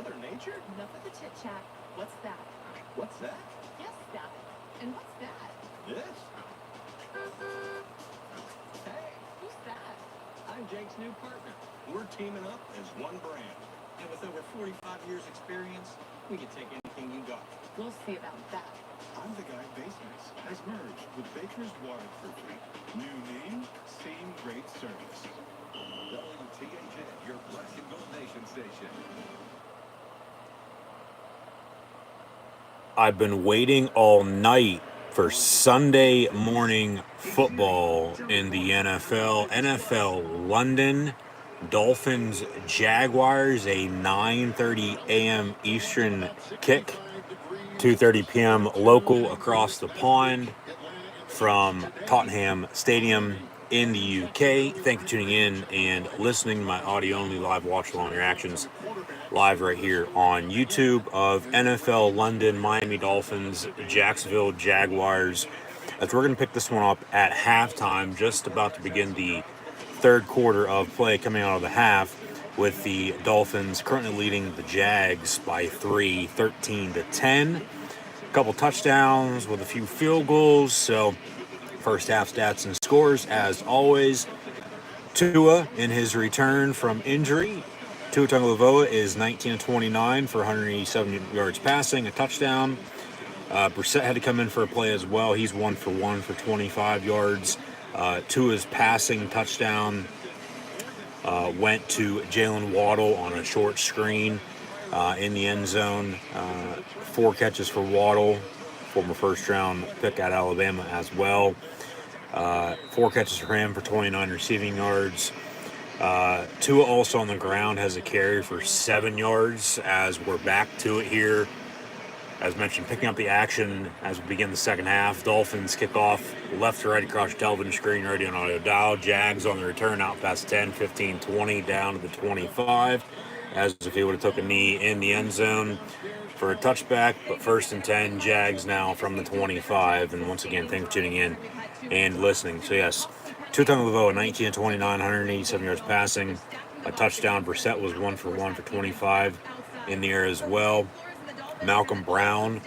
Mother Nature? Enough of the chit-chat. What's that? What's that? Yes, that. And what's that? This? Hey, Who's that? I'm Jake's new partner. We're teaming up as one brand. And with over 45 years experience, we can take anything you got. We'll see about that. I'm the guy Basements has merged with Baker's Waterproofing. New name, same great service. WTHN, your Black and Gold Nation station. I've been waiting all night for Sunday morning football in the NFL. NFL London, Dolphins, Jaguars, a 9:30 a.m. Eastern kick, 2:30 p.m. local across the pond from Tottenham Stadium in the UK. Thank you for tuning in and listening to my audio-only live watch-along reactions live right here on YouTube of NFL London, Miami Dolphins, Jacksonville Jaguars. As we're going to pick this one up at halftime, just about to begin the third quarter of play coming out of the half, with the Dolphins currently leading the Jags by 3, 13-10. A couple touchdowns with a few field goals. So first half stats and scores, as always. Tua in his return from injury. Tua Tagovailoa is 19-29 for 187 yards passing, a touchdown. Brissett had to come in for a play as well. He's 1 for 1 for 25 yards. Tua's passing touchdown went to Jalen Waddle on a short screen in the end zone. 4 catches for Waddle, former first-round pick at Alabama as well. 4 catches for him for 29 receiving yards. Tua also on the ground has a carry for 7 yards as we're back to it here. As mentioned, picking up the action as we begin the second half. Dolphins kick off left to right across your television screen, ready on audio dial. Jags on the return out past 10, 15, 20, down to the 25. As if he would have took a knee in the end zone for a touchback. But first and 10, Jags now from the 25. And once again, thanks for tuning in and listening. So yes, Tua Tagovailoa, 19-29, 187 yards passing, a touchdown. Brissett was 1 for 1 for 25 in the air as well. Malcolm Brown,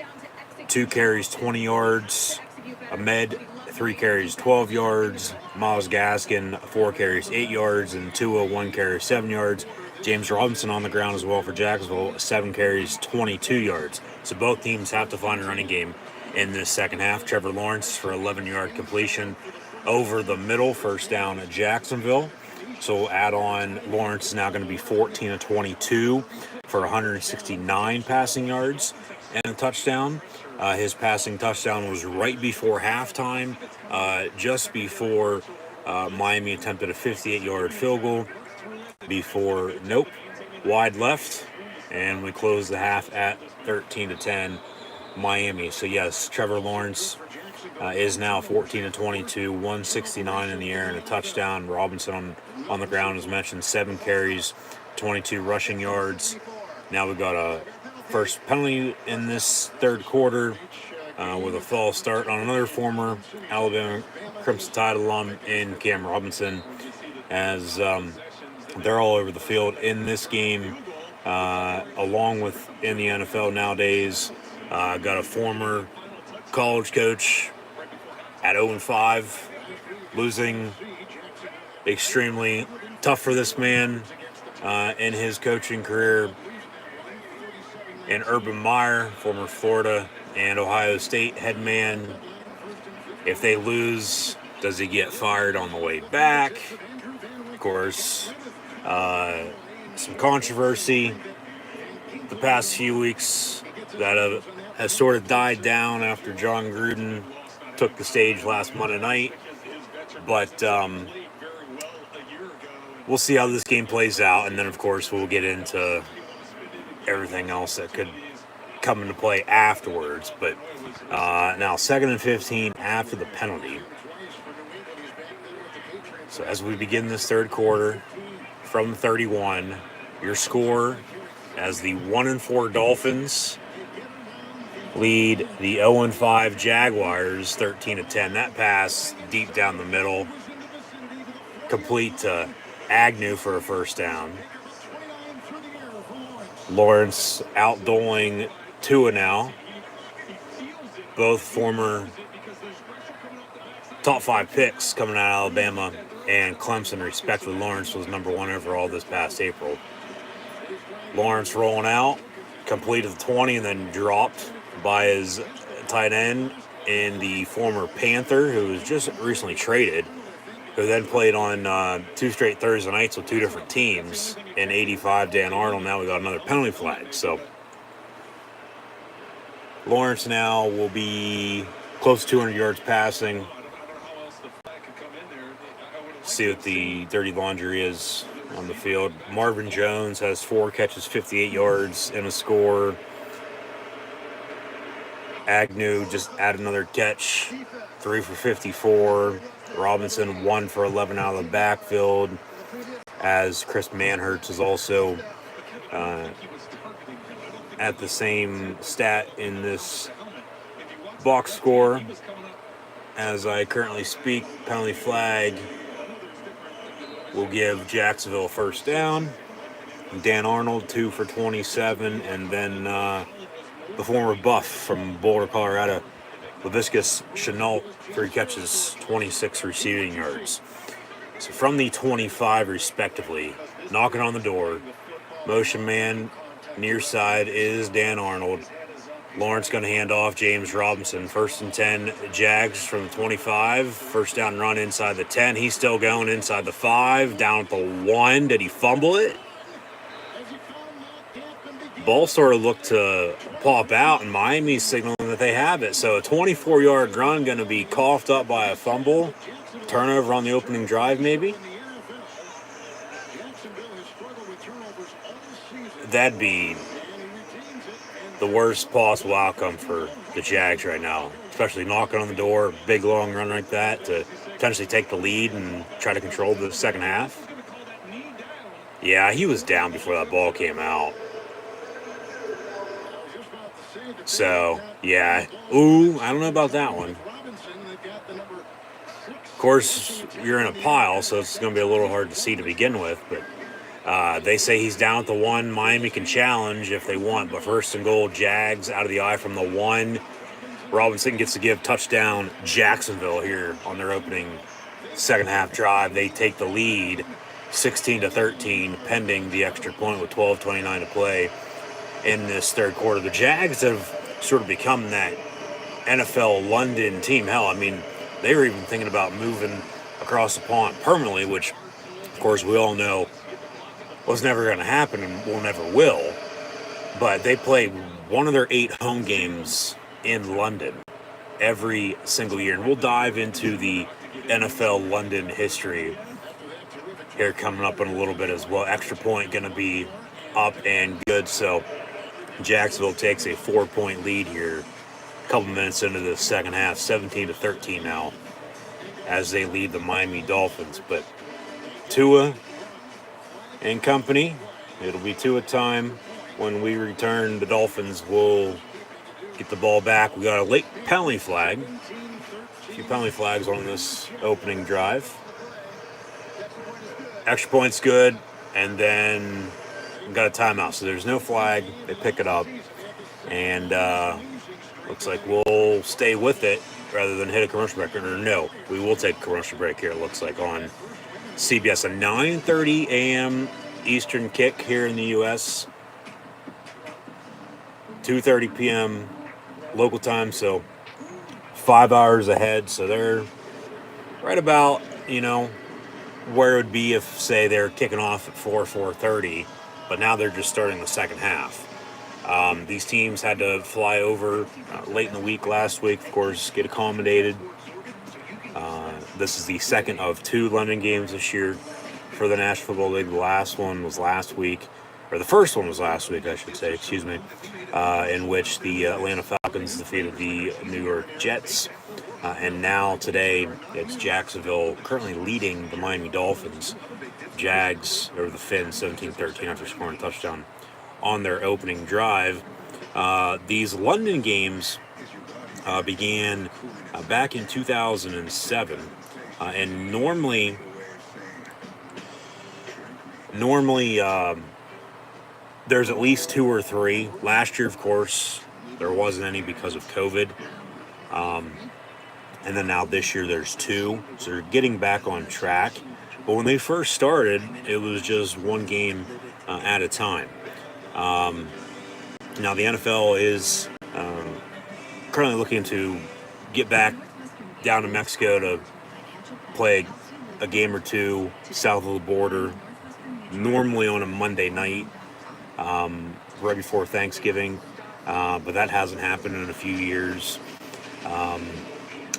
2 carries, 20 yards. Ahmed, 3 carries, 12 yards. Myles Gaskin, 4 carries, 8 yards. And Tua, 1 carry, 7 yards. James Robinson on the ground as well for Jacksonville, 7 carries, 22 yards. So both teams have to find a running game in this second half. Trevor Lawrence for 11-yard completion over the middle, first down at Jacksonville. So we'll add on, Lawrence is now going to be 14-22 for 169 passing yards and a touchdown. His passing touchdown was right before halftime, just before Miami attempted a 58-yard field goal before, wide left, and we closed the half at 13-10 Miami. So yes, Trevor Lawrence is now 14-22, 169 in the air and a touchdown. Robinson on the ground, as mentioned, 7 carries, 22 rushing yards. Now we've got a first penalty in this third quarter with a false start on another former Alabama Crimson Tide alum in Cam Robinson, as they're all over the field in this game, along with in the NFL nowadays. Got a former college coach at 0-5, losing. Extremely tough for this man in his coaching career. And Urban Meyer, former Florida and Ohio State head man. If they lose, does he get fired on the way back? Of course, some controversy the past few weeks that has sort of died down after John Gruden took the stage last Monday night. But we'll see how this game plays out, and then, of course, we'll get into everything else that could come into play afterwards. But now 2nd and 15 after the penalty. So as we begin this third quarter from 31, your score as the 1-4 Dolphins lead the 0-5 Jaguars 13-10. That pass deep down the middle, complete to Agnew for a first down. Lawrence outdoing Tua now. Both former top 5 picks coming out of Alabama and Clemson, respectively. Lawrence was number 1 overall this past April. Lawrence rolling out, completed the 20 and then dropped by his tight end in the former Panther, who was just recently traded, who then played on 2 straight Thursday nights with 2 different teams. In 85, Dan Arnold. Now we got another penalty flag. So Lawrence now will be close to 200 yards passing. See what the dirty laundry is on the field. Marvin Jones has 4 catches, 58 yards, and a score. Agnew just added another catch, 3 for 54. Robinson 1 for 11 out of the backfield, as Chris Manhertz is also at the same stat in this box score as I currently speak. Penalty flag will give Jacksonville a first down. Dan Arnold 2 for 27, and then the former Buff from Boulder, Colorado, Laviscus Chenault, 3 catches, 26 receiving yards. So from the 25, respectively, knocking on the door, motion man near side is Dan Arnold. Lawrence going to hand off James Robinson. 1st and 10, Jags from the 25. First down run inside the 10. He's still going inside the 5. Down at the 1. Did he fumble it? Ball sort of looked to pop out, and Miami's signaling that they have it. So a 24-yard run going to be coughed up by a fumble. Turnover on the opening drive, maybe? That'd be the worst possible outcome for the Jags right now, especially knocking on the door, big long run like that to potentially take the lead and try to control the second half. Yeah, he was down before that ball came out. So, yeah. Ooh, I don't know about that one. Of course, you're in a pile, so it's going to be a little hard to see to begin with, but they say he's down at the 1. Miami can challenge if they want, but 1st and goal, Jags out of the eye from the 1. Robinson gets to give touchdown Jacksonville here on their opening second half drive. They take the lead 16-13, pending the extra point with 12:29 to play in this third quarter. The Jags have sort of become that NFL London team. Hell, I mean, they were even thinking about moving across the pond permanently, which, of course, we all know was never going to happen and will never will. But they play one of their 8 home games in London every single year. And we'll dive into the NFL London history here coming up in a little bit as well. Extra point going to be up and good. So Jacksonville takes a 4-point lead here a couple minutes into the second half, 17-13 now, as they lead the Miami Dolphins. But Tua and company, it'll be Tua time. When we return, the Dolphins will get the ball back. We got a late penalty flag. A few penalty flags on this opening drive. Extra point's good, and then we got a timeout. So there's no flag. They pick it up, and looks like we'll stay with it rather than hit a commercial break. Or no, we will take a commercial break here, it looks like, on CBS. A 9:30 a.m. Eastern kick here in the U.S. 2:30 p.m. local time, so 5 hours ahead. So they're right about, where it would be if, say, they're kicking off at 4:30, but now they're just starting the second half. These teams had to fly over late in the week last week, of course, get accommodated. This is the second of 2 London games this year for the National Football League. The last one was last week, or the first one was last week, I should say, in which the Atlanta Falcons defeated the New York Jets. And now today, it's Jacksonville currently leading the Miami Dolphins. Jags over the Fins 17-13 after scoring a touchdown on their opening drive. These London games began back in 2007, and normally there's at least 2 or 3. Last year, of course, there wasn't any because of COVID. And then now this year there's 2. So they're getting back on track. But when they first started, it was just one game at a time. Now the NFL is currently looking to get back down to Mexico to play a game or 2 south of the border, normally on a Monday night, right before Thanksgiving. But that hasn't happened in a few years.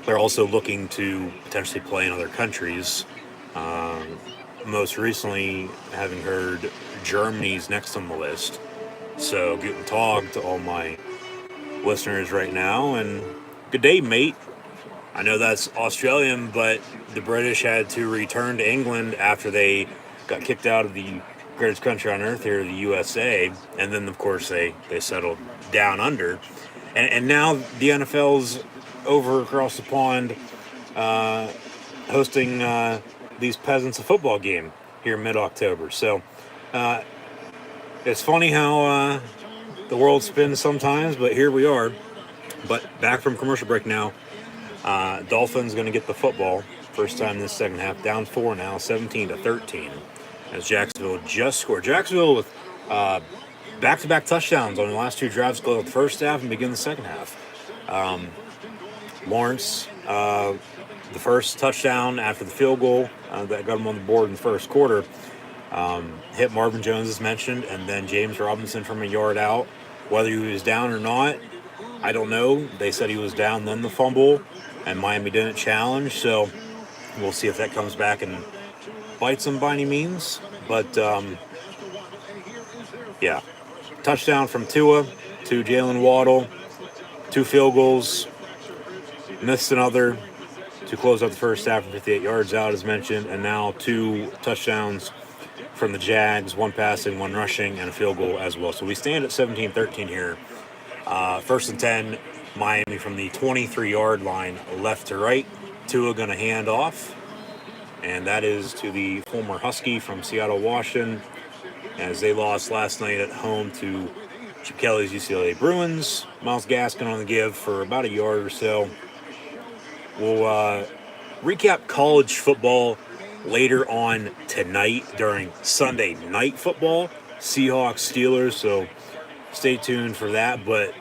They're also looking to potentially play in other countries. Most recently, having heard Germany's next on the list. So, guten Tag to all my listeners right now, and good day, mate. I know that's Australian, but the British had to return to England after they got kicked out of the greatest country on earth here, the USA, and then, of course, they settled down under. And now the NFL's over across the pond hosting these peasants a football game here in mid-October. So it's funny how the world spins sometimes, but here we are. But back from commercial break now. Dolphins going to get the football first time this second half, down 4 now, 17-13, as Jacksonville just scored. Jacksonville with back-to-back touchdowns on the last 2 drives, go the first half and begin the second half. Lawrence, the first touchdown after the field goal that got him on the board in the first quarter, hit Marvin Jones as mentioned, and then James Robinson from a yard out. Whether he was down or not, I don't know. They said he was down, then the fumble, and Miami didn't challenge, so we'll see if that comes back and bites them by any means. But, yeah, touchdown from Tua to Jalen Waddle, 2 field goals, missed another to close out the first half from 58 yards out, as mentioned, and now 2 touchdowns from the Jags, 1 passing, 1 rushing, and a field goal as well. So we stand at 17-13 here. First and 10, Miami from the 23-yard line, left to right. Tua going to hand off, and that is to the former Husky from Seattle, Washington, as they lost last night at home to Chip Kelly's UCLA Bruins. Myles Gaskin on the give for about a yard or so. We'll recap college football later on tonight during Sunday night football, Seahawks, Steelers, so stay tuned for that. But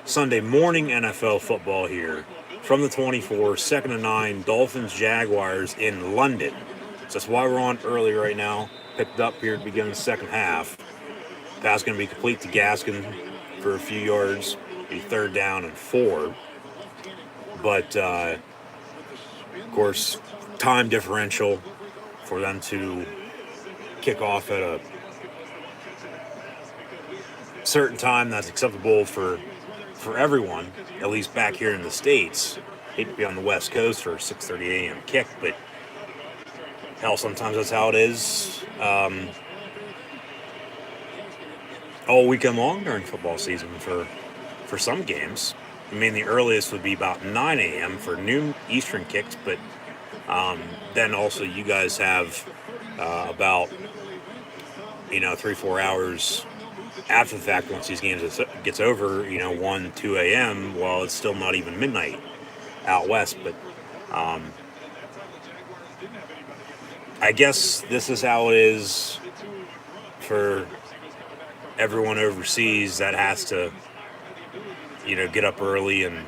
Sunday morning NFL football here from the 24, 2nd and 9, Dolphins, Jaguars in London. So that's why we're on early right now. Picked up here to begin the second half. Pass going to be complete to Gaskin for a few yards, be 3rd down and 4. But, of course, time differential for them to kick off at a certain time that's acceptable for everyone, at least back here in the States. Hate to be on the West Coast for a 6:30 a.m. kick, but hell, sometimes that's how it is all weekend long during football season for some games. I mean, the earliest would be about 9 a.m. for noon Eastern kicks, but then also you guys have about 3-4 hours after the fact once these games gets over, 1, 2 a.m. Well, it's still not even midnight out west, but I guess this is how it is for everyone overseas that has to get up early and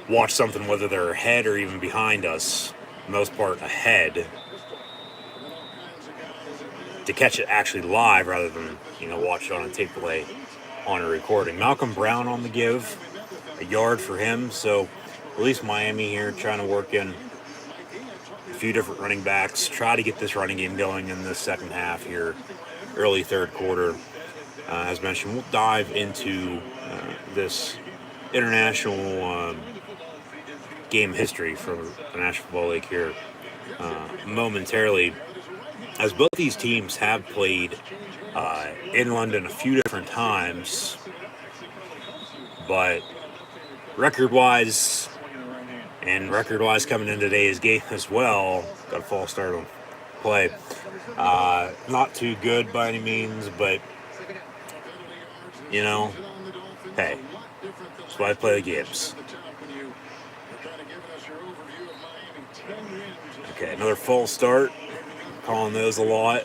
watch something, whether they're ahead or even behind us, most part ahead, to catch it actually live rather than, watch it on a tape delay on a recording. Malcolm Brown on the give, a yard for him, so at least Miami here trying to work in a few different running backs, try to get this running game going in the second half here, early third quarter. As mentioned, we'll dive into this international game history from the National Football League here momentarily, as both these teams have played in London a few different times, but record-wise coming into today's game as well, got a false start on play. Not too good by any means, but, you know, hey, that's why I play the games. Okay, another false start. Calling those a lot.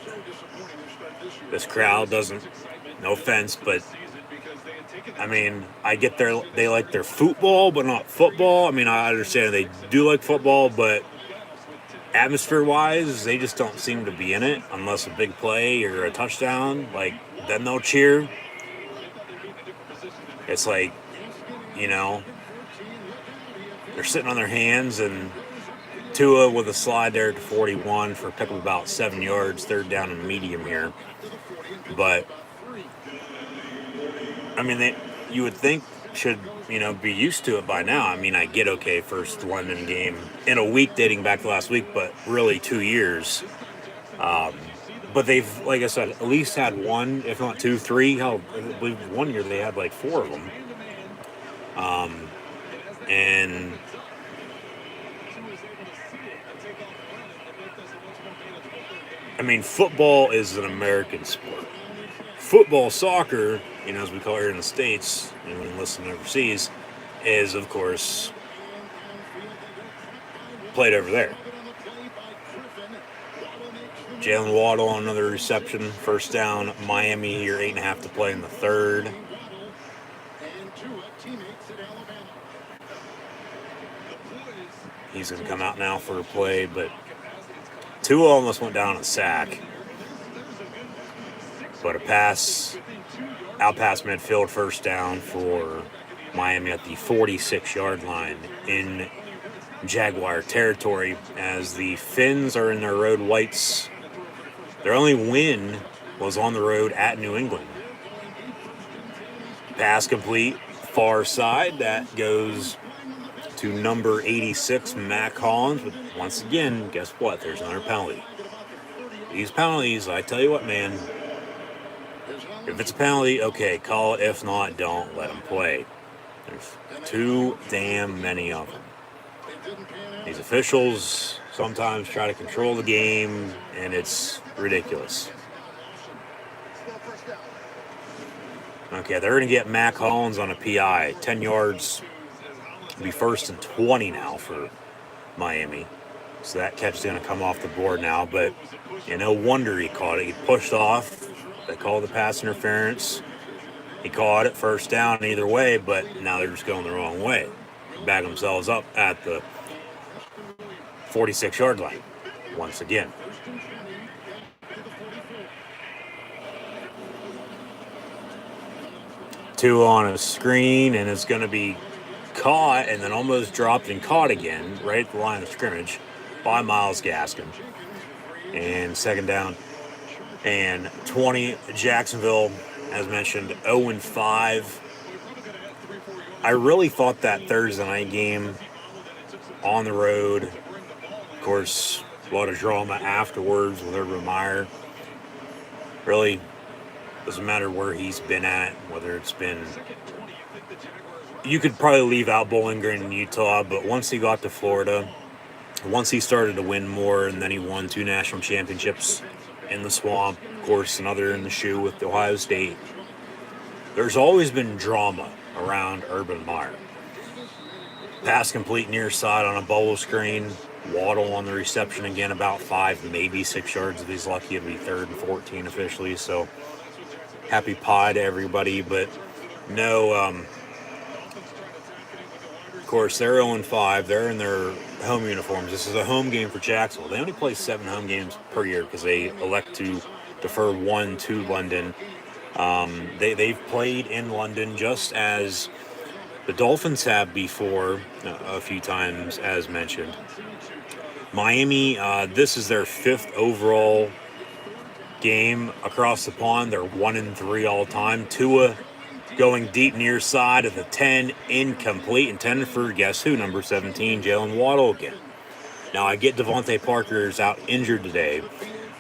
This crowd doesn't, no offense, but I mean, I get they like their football, but not football. I mean, I understand they do like football, but atmosphere-wise, they just don't seem to be in it unless a big play or a touchdown. Like, then they'll cheer. It's like, you know, they're sitting on their hands, and Tua with a slide there to 41 for a pick of about 7 yards, third down and medium here. But, I mean, you would think should, you know, be used to it by now. I mean, I get, okay, first London game in a week dating back to last week, but really 2 years. But they've, like I said, at least had one, if not two, three. I believe 1 year they had like 4 of them. And I mean, football is an American sport. Football, soccer, you know, as we call it here in the States, and we listen overseas, is, of course, played over there. Jalen Waddle on another reception, first down. Miami here, 8.5 to play in the third. He's going to come out now for a play, but Tua almost went down a sack. But a pass, out past midfield, first down for Miami at the 46-yard line in Jaguar territory, as the Finns are in their road whites. Their only win was on the road at New England. Pass complete, far side. That goes to number 86, Mac Hollins. But once again, guess what? There's another penalty. These penalties, I tell you what, man. If it's a penalty, okay, call it. If not, don't let them play. There's too damn many of them. These officials sometimes try to control the game, and it's ridiculous. Okay, they're going to get Mac Hollins on a PI. 10 yards. Be first and 20 now for Miami. So that catch is going to come off the board now. But no wonder he caught it. He pushed off. They called the pass interference. He caught it, first down either way, but now they're just going the wrong way. Bag themselves up at the 46-yard line once again. Two on a screen, and it's going to be caught and then almost dropped and caught again right at the line of scrimmage by Myles Gaskin. And second down and 20. Jacksonville, as mentioned, 0-5. I really thought that Thursday night game on the road, of course, a lot of drama afterwards with Urban Meyer. Really doesn't matter where he's been at, whether it's been... You could probably leave out Bowling Green in Utah, but once he got to Florida, once he started to win more, and then he won 2 national championships in the swamp, of course, another in the shoe with Ohio State. There's always been drama around Urban Meyer. Pass complete near side on a bubble screen. Waddle on the reception again, about 5, maybe 6 yards if he's lucky. It'll be 3rd and 14 officially, so happy pie to everybody. But no, of course, they're 0-5. They're in their home uniforms. This is a home game for Jacksonville. They only play 7 home games per year because they elect to defer 1 to London. They've played in London just as the Dolphins have before a few times, as mentioned. Miami, this is their 5th overall game across the pond. They're 1-3 all time. Tua going deep near side of the 10, incomplete, intended for, guess who, number 17, Jalen Waddle again. Now, I get Devontae Parker's out injured today,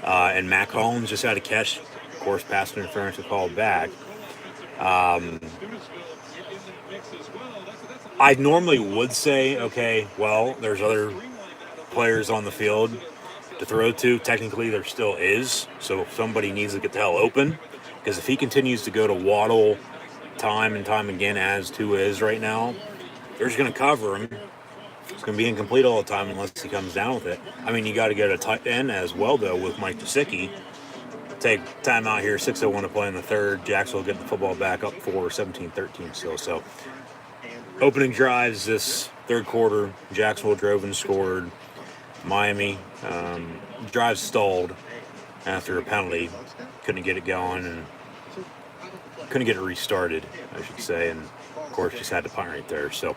and Mac Hollins just had a catch. Of course, pass interference was called back. I normally would say, okay, well, there's other players on the field. to throw to. Technically, there still is. So somebody needs to get the hell open. Because if he continues to go to Waddle time and time again, as Tua is right now, they're just going to cover him. It's going to be incomplete all the time unless he comes down with it. I mean, you got to get a tight end as well, though, with Mike Gesicki. Take time out here, 6:01 to play in the third. Jacksonville getting the football back up for 17-13 still. So, opening drives this third quarter, Jacksonville drove and scored. Miami drive stalled after a penalty. Couldn't get it going and couldn't get it restarted, I should say. And, of course, just had to punt right there. So,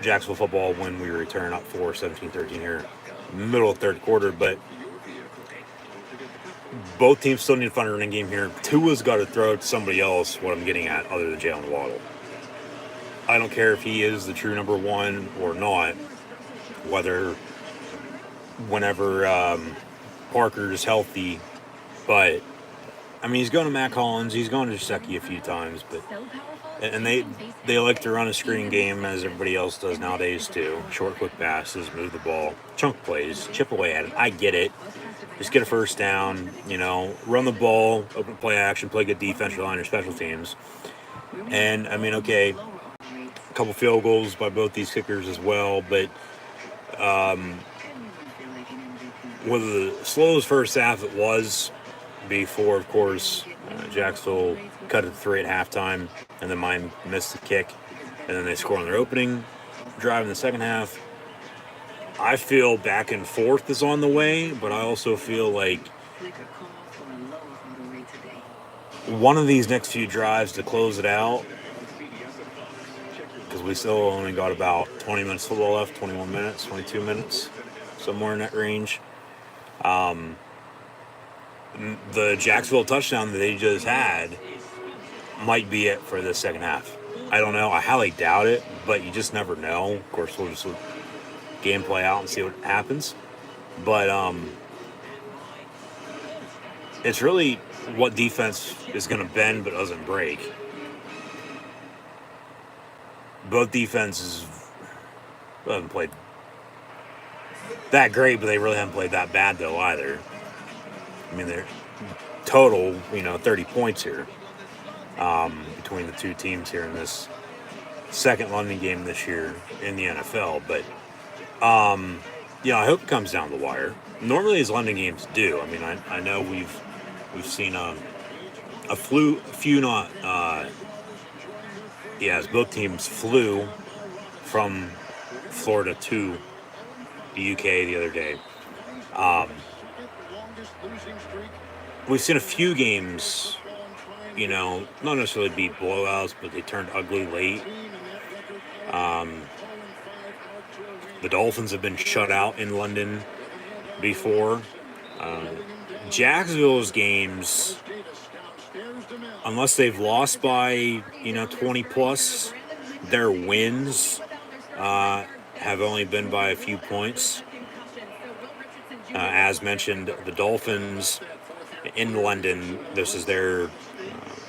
Jacksonville football when we return up for 17-13 here, middle of third quarter. But both teams still need to find a running game here. Tua's got to throw to somebody else, what I'm getting at, other than Jalen Waddle. I don't care if he is the true number one or not, whenever Parker is healthy. But, I mean, he's going to Mac Hollins. He's going to Gesicki a few times. And they like to run a screen game as everybody else does nowadays too. Short, quick passes, move the ball, chunk plays, chip away at it. I get it. Just get a first down, run the ball, open play action, play good defensive line or special teams. And, I mean, okay, a couple field goals by both these kickers as well. But with the slow as first half it was before, of course, Jacksonville cut it to 3 at halftime, and then Miami missed the kick, and then they score on their opening drive in the second half. I feel back and forth is on the way, but I also feel like one of these next few drives to close it out, because we still only got about 20 minutes football left, 21 minutes, 22 minutes, somewhere in that range. The Jacksonville touchdown that they just had might be it for the second half. I don't know. I highly doubt it, but you just never know. Of course, we'll just game play out and see what happens. But it's really what defense is going to bend but doesn't break. Both defenses haven't played that great, but they really haven't played that bad, though, either. I mean, they're total, 30 points here between the two teams here in this second London game this year in the NFL. But, I hope it comes down the wire. Normally, as London games do. I mean, I know we've seen as both teams flew from Florida to the UK the other day. We've seen a few games, not necessarily be blowouts, but they turned ugly late. The Dolphins have been shut out in London before. Jacksonville's games, unless they've lost by, 20 plus, their wins have only been by a few points. As mentioned, the Dolphins in London, this is their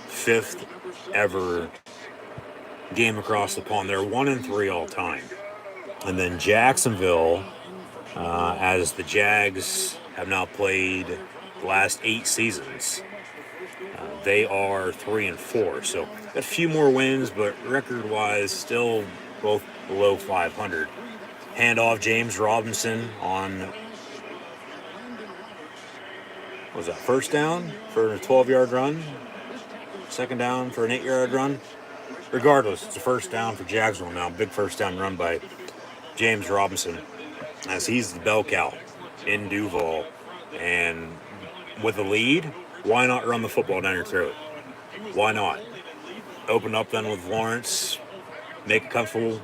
fifth ever game across the pond. They're 1-3 all time. And then Jacksonville, as the Jags have now played the last 8 seasons, they are 3-4. So a few more wins, but record-wise, still both below 500. Handoff, James Robinson on, first down for a 12-yard run? Second down for an 8-yard run? Regardless, it's a first down for Jacksonville now. Big first down run by James Robinson, as he's the bell cow in Duval. And with a lead, why not run the football down your throat? Why not? Open up then with Lawrence, make it comfortable,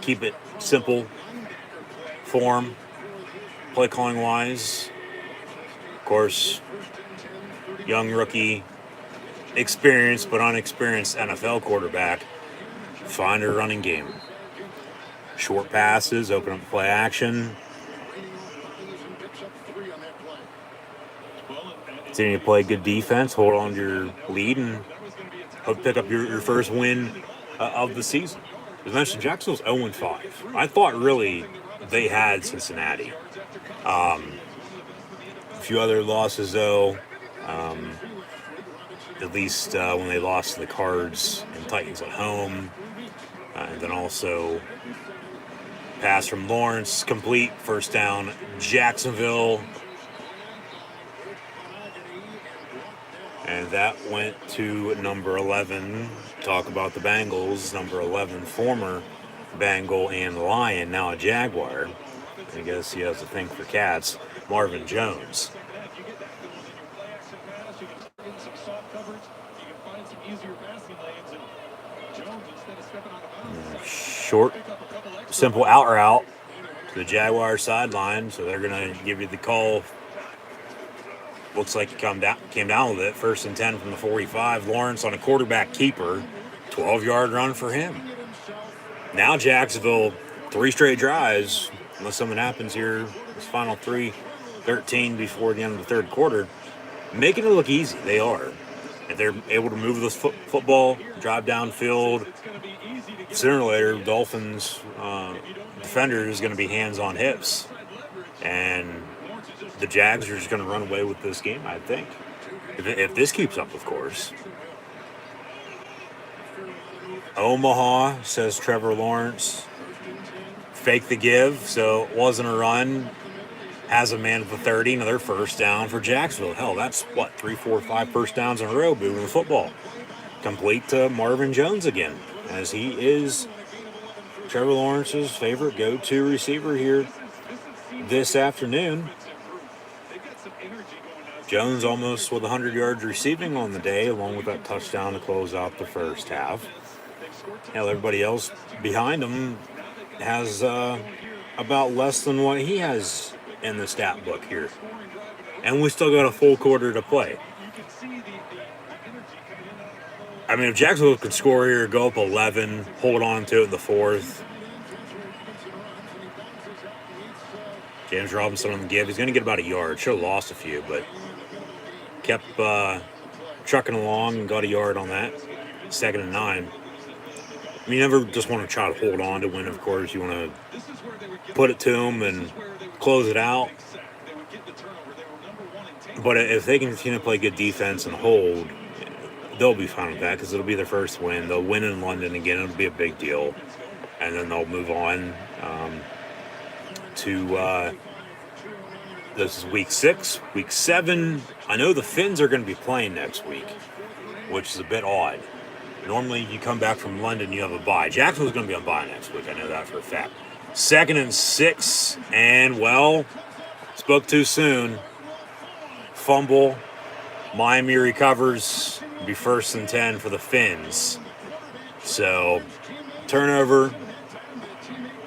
keep it simple, form, play calling wise. Of course, young rookie, experienced but unexperienced NFL quarterback, find a running game. Short passes, open up play action. Continue to play good defense, hold on to your lead, and hope to pick up your first win of the season. As mentioned, Jacksonville's 0-5. I thought really they had Cincinnati. A few other losses, though. At least when they lost to the Cards and Titans at home. And then also pass from Lawrence, complete, first down, Jacksonville. And that went to number 11. Talk about the Bengals. Number 11, former Bengal and Lion, now a Jaguar. I guess he has a thing for cats. Marvin Jones. Short, simple out route to the Jaguar sideline. So they're going to give you the call. Looks like he came down with it. 1st and 10 from the 45. Lawrence on a quarterback keeper. 12-yard run for him. Now Jacksonville, 3 straight drives, unless something happens here, this final 3-13 before the end of the 3rd quarter, making it look easy. They are. If they're able to move this football, drive downfield, sooner or later, Dolphins defender is going to be hands on hips. And the Jags are just going to run away with this game, I think. If this keeps up, of course. Omaha, says Trevor Lawrence. Fake the give, so it wasn't a run. Has a man at the 30, another first down for Jacksonville. Hell, that's 3, 4, 5 first downs in a row moving the football. Complete to Marvin Jones again, as he is Trevor Lawrence's favorite go-to receiver here this afternoon. Jones almost with 100 yards receiving on the day, along with that touchdown to close out the first half. Hell, everybody else behind him has about less than what he has in the stat book here. And we still got a full quarter to play. I mean, if Jacksonville could score here, go up 11, hold on to it in the 4th. James Robinson on the give. He's going to get about a yard. Should have lost a few, but kept trucking along and got a yard on that. 2nd and 9. I mean, you never just want to try to hold on to win, of course. You want to put it to them and close it out. But if they can continue to play good defense and hold, they'll be fine with that because it'll be their first win. They'll win in London again. It'll be a big deal. And then they'll move on to this is week 6. Week 7, I know the Finns are going to be playing next week, which is a bit odd. Normally, you come back from London, you have a bye. Jacksonville's going to be on bye next week. I know that for a fact. 2nd and 6, and, well, spoke too soon. Fumble. Miami recovers. Be 1st and 10 for the Finns. So, turnover.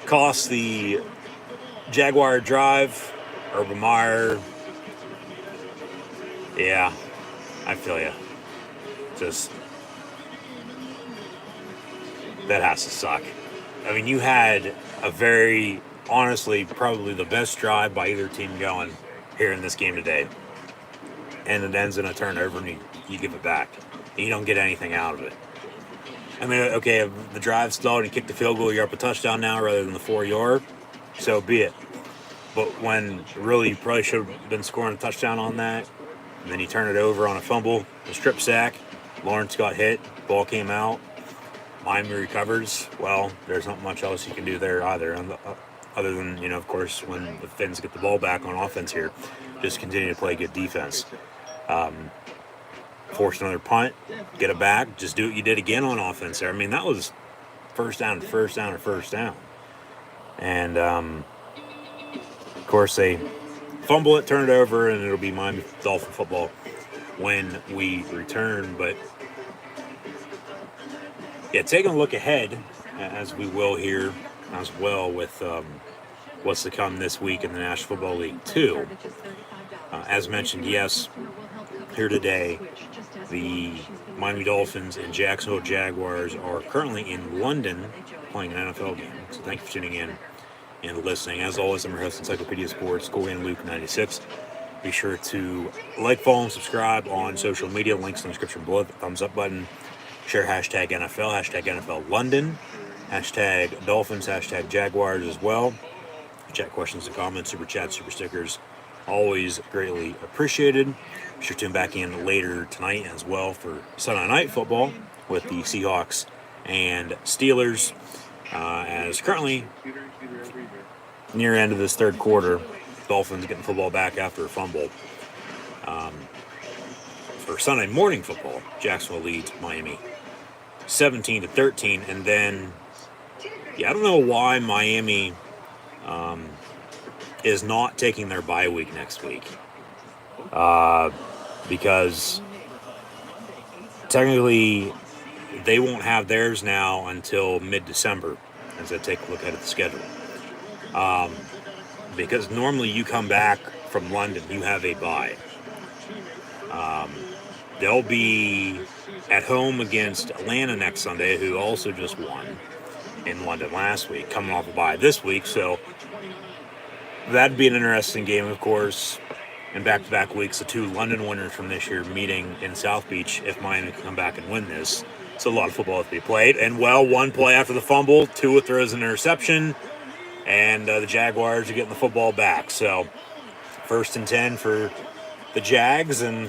Cost the Jaguar drive. Urban Meyer. Yeah, I feel you. Just... that has to suck. I mean, you had a very, honestly, probably the best drive by either team going here in this game today. And it ends in a turnover and you give it back. And you don't get anything out of it. I mean, okay, if the drive stalled and you kick the field goal, you're up a touchdown now rather than the 4-yard. So be it. But when really you probably should have been scoring a touchdown on that, and then you turn it over on a fumble, a strip sack, Lawrence got hit, ball came out, Miami recovers. Well, there's not much else you can do there either, other than, you know, of course, when the Finns get the ball back on offense here, just continue to play good defense. Force another punt, get it back, just do what you did again on offense there. I mean, that was first down to first down to first down. And, of course, they fumble it, turn it over, and it'll be Miami Dolphin football when we return. But, yeah, taking a look ahead, as we will here as well, with what's to come this week in the National Football League 2. As mentioned, yes, here today, the Miami Dolphins and Jacksonville Jaguars are currently in London playing an NFL game. So thank you for tuning in and listening. As always, I'm your host, Encyclopedia Sports, Corey and Luke 96. Be sure to like, follow, and subscribe on social media. Links in the description below. The thumbs up button. Share hashtag NFL, hashtag NFL London, hashtag Dolphins, hashtag Jaguars as well. Chat questions and comments, super chat, super stickers, always greatly appreciated. Be sure to tune back in later tonight as well for Sunday Night Football with the Seahawks and Steelers. As currently near end of this third quarter, Dolphins getting football back after a fumble. For Sunday morning football, Jacksonville leads Miami 17-13, and then I don't know why Miami is not taking their bye week next week, because technically they won't have theirs now until mid-December as I take a look at the schedule. Because normally you come back from London, you have a bye. They'll be at home against Atlanta next Sunday, who also just won in London last week, coming off a bye this week. So that'd be an interesting game, of course. In back-to-back weeks, the two London winners from this year meeting in South Beach if Miami can come back and win this. So a lot of football has to be played. And, well, one play after the fumble, Tua throws an interception, and the Jaguars are getting the football back. So 1st and 10 for the Jags, and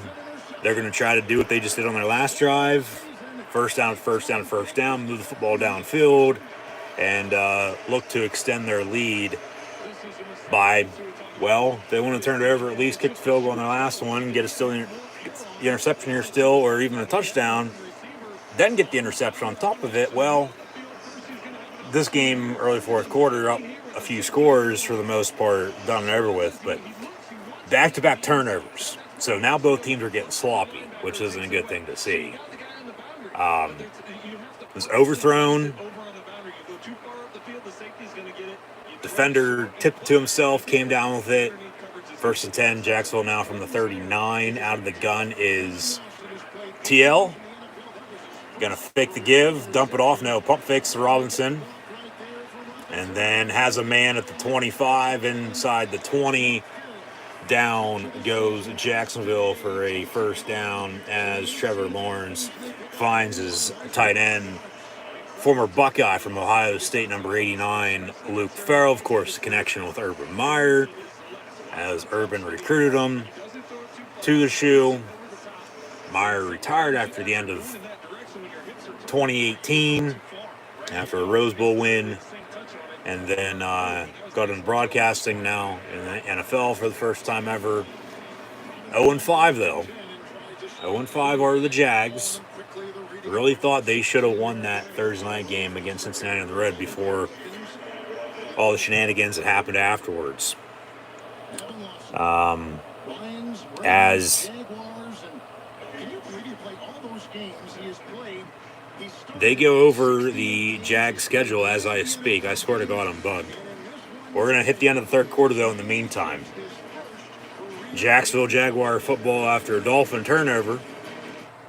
they're going to try to do what they just did on their last drive. First down, move the football downfield, and look to extend their lead by, well, they want to turn it over, at least kick the field goal on their last one, get the interception here still, or even a touchdown, then get the interception on top of it. Well, this game, early fourth quarter, up a few scores for the most part, done and over with, but back-to-back turnovers. So now both teams are getting sloppy, which isn't a good thing to see. It was overthrown. Defender tipped to himself, came down with it. 1st and 10, Jacksonville now from the 39. Out of the gun is TL. Gonna fake the give, dump it off. No, pump fakes to Robinson. And then has a man at the 25, inside the 20. Down goes Jacksonville for a first down as Trevor Lawrence finds his tight end, former Buckeye from Ohio State, number 89, Luke Farrell. Of course, the connection with Urban Meyer, as Urban recruited him to the shoe. Meyer retired after the end of 2018 after a Rose Bowl win, and then got into broadcasting now in the NFL for the first time ever. 0-5 though. 0-5 are the Jags. Really thought they should have won that Thursday night game against Cincinnati on the road before all the shenanigans that happened afterwards. As they go over the Jags schedule as I speak, I swear to God I'm bugged. We're going to hit the end of the third quarter, though, in the meantime. Jacksonville Jaguar football after a Dolphin turnover,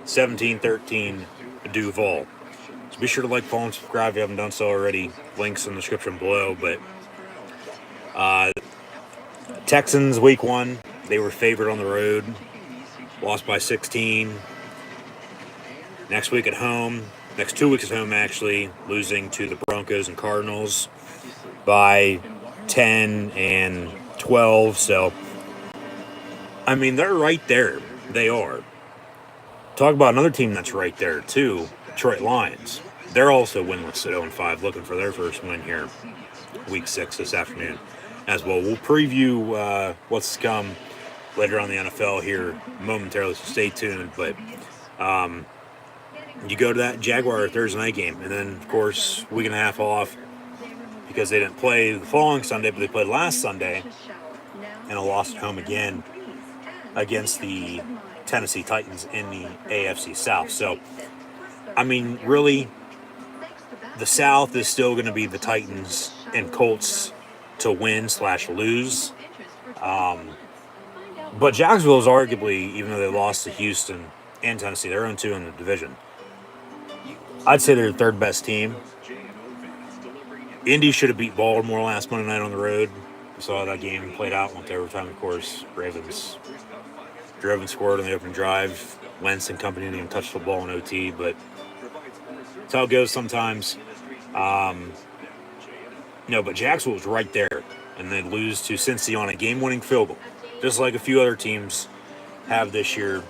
17-13 Duval. So be sure to like, follow, and subscribe if you haven't done so already. Links in the description below. But Texans, week 1, they were favored on the road. Lost by 16. Next week at home. Next 2 weeks at home, actually, losing to the Broncos and Cardinals by 10 and 12. So, I mean, they're right there. They are. Talk about another team that's right there, too, Detroit Lions. They're also winless at 0-5, looking for their first win here, week 6 this afternoon as well. We'll preview what's to come later on in the NFL here momentarily, so stay tuned. But you go to that Jaguar Thursday night game, and then, of course, week and a half off because they didn't play the following Sunday, but they played last Sunday, and a loss at home again against the Tennessee Titans in the AFC South. So, I mean, really, the South is still going to be the Titans and Colts to win/lose. But Jacksonville is arguably, even though they lost to Houston and Tennessee, they're 0-2 in the division. I'd say they're the third best team. Indy should have beat Baltimore last Monday night on the road. We saw that game played out, went to overtime, of course. Ravens drove and scored on the opening drive. Wentz and company didn't even touch the ball in OT, but that's how it goes sometimes. But Jacksonville was right there. and they lose to Cincy on a game-winning field goal, just like a few other teams have this year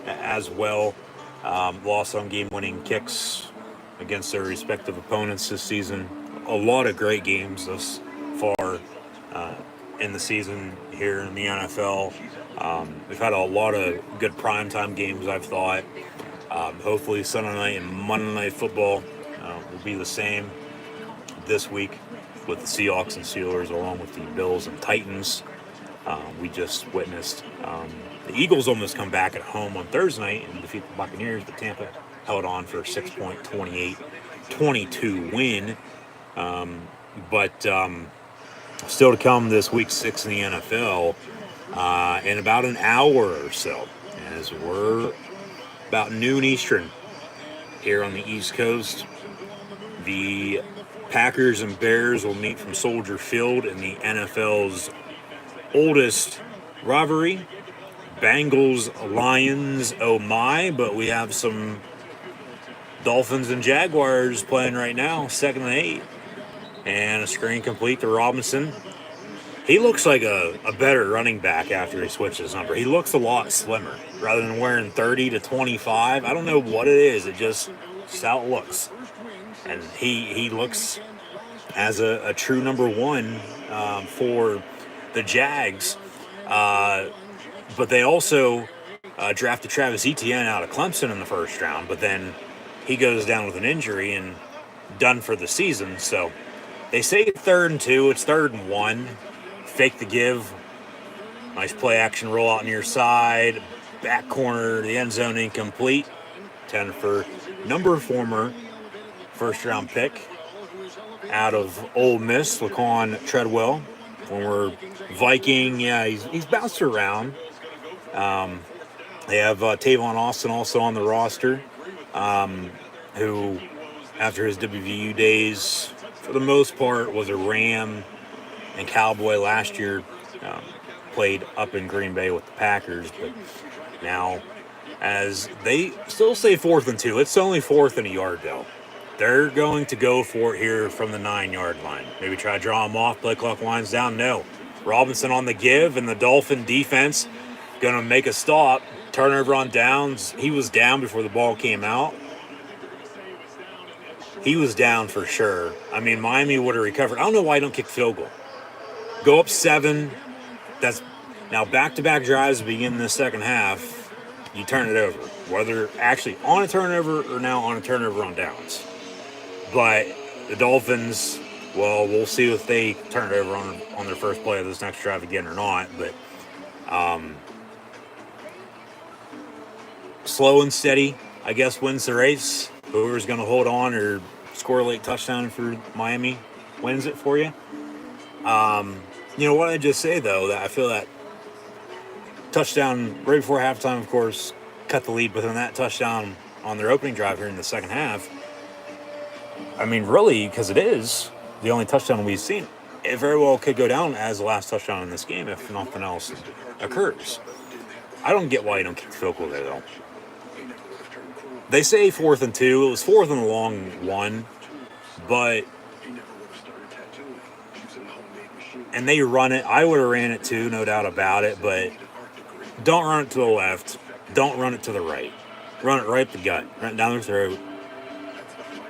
as well. Lost on game-winning kicks against their respective opponents this season. A lot of great games thus far in the season here in the NFL. We've had a lot of good primetime games, I've thought. Hopefully Sunday night and Monday Night Football will be the same this week with the Seahawks and Steelers, along with the Bills and Titans. We just witnessed the Eagles almost come back at home on Thursday night and defeat the Buccaneers, but Tampa held on for a 6-point, 28-22 win. But still to come this week 6 in the NFL in about an hour or so, as we're about noon Eastern here on the East Coast. The Packers and Bears will meet from Soldier Field in the NFL's oldest rivalry. Bengals, Lions, oh my, but we have some Dolphins and Jaguars playing right now, 2nd and 8. And a screen complete to Robinson. He looks like a better running back after he switched his number. He looks a lot slimmer. Rather than wearing 30 to 25, I don't know what it is. It's how it looks. And he looks as a true number one for the Jags. But they also drafted Travis Etienne out of Clemson in the first round. But then he goes down with an injury and done for the season. So they say 3rd and 2. It's 3rd and 1. Fake the give. Nice play action rollout near side. Back corner, the end zone incomplete. 10 for former first round pick out of Ole Miss, Laquan Treadwell. Former Viking. Yeah, he's bounced around. They have Tavon Austin also on the roster, who, after his WVU days, for the most part, was a Ram and Cowboy last year. Played up in Green Bay with the Packers, but now, as they still say 4th and 2, it's only 4th and a yard though. They're going to go for it here from the 9-yard line. Maybe try to draw them off, play clock lines down. No. Robinson on the give, and the Dolphin defense going to make a stop. Turnover on downs. He was down before the ball came out. He was down for sure. I mean, Miami would have recovered. I don't know why I don't kick field goal. Go up 7. That's now back-to-back drives begin the second half. You turn it over, whether actually on a turnover or now on a turnover on downs. But the Dolphins, well, we'll see if they turn it over on their first play of this next drive again or not. But slow and steady, I guess, wins the race. Whoever's going to hold on or score a late touchdown for Miami wins it for you. You know what I just say, though, that I feel that touchdown right before halftime, of course, cut the lead, but then that touchdown on their opening drive here in the second half, I mean, really, because it is the only touchdown we've seen, it very well could go down as the last touchdown in this game if nothing else occurs. I don't get why you don't kick the field goal there, though. They say 4th and 2. It was 4th and a long one, but and they run it. I would have ran it too, no doubt about it, but don't run it to the left. Don't run it to the right. Run it right up the gut, run it down their throat,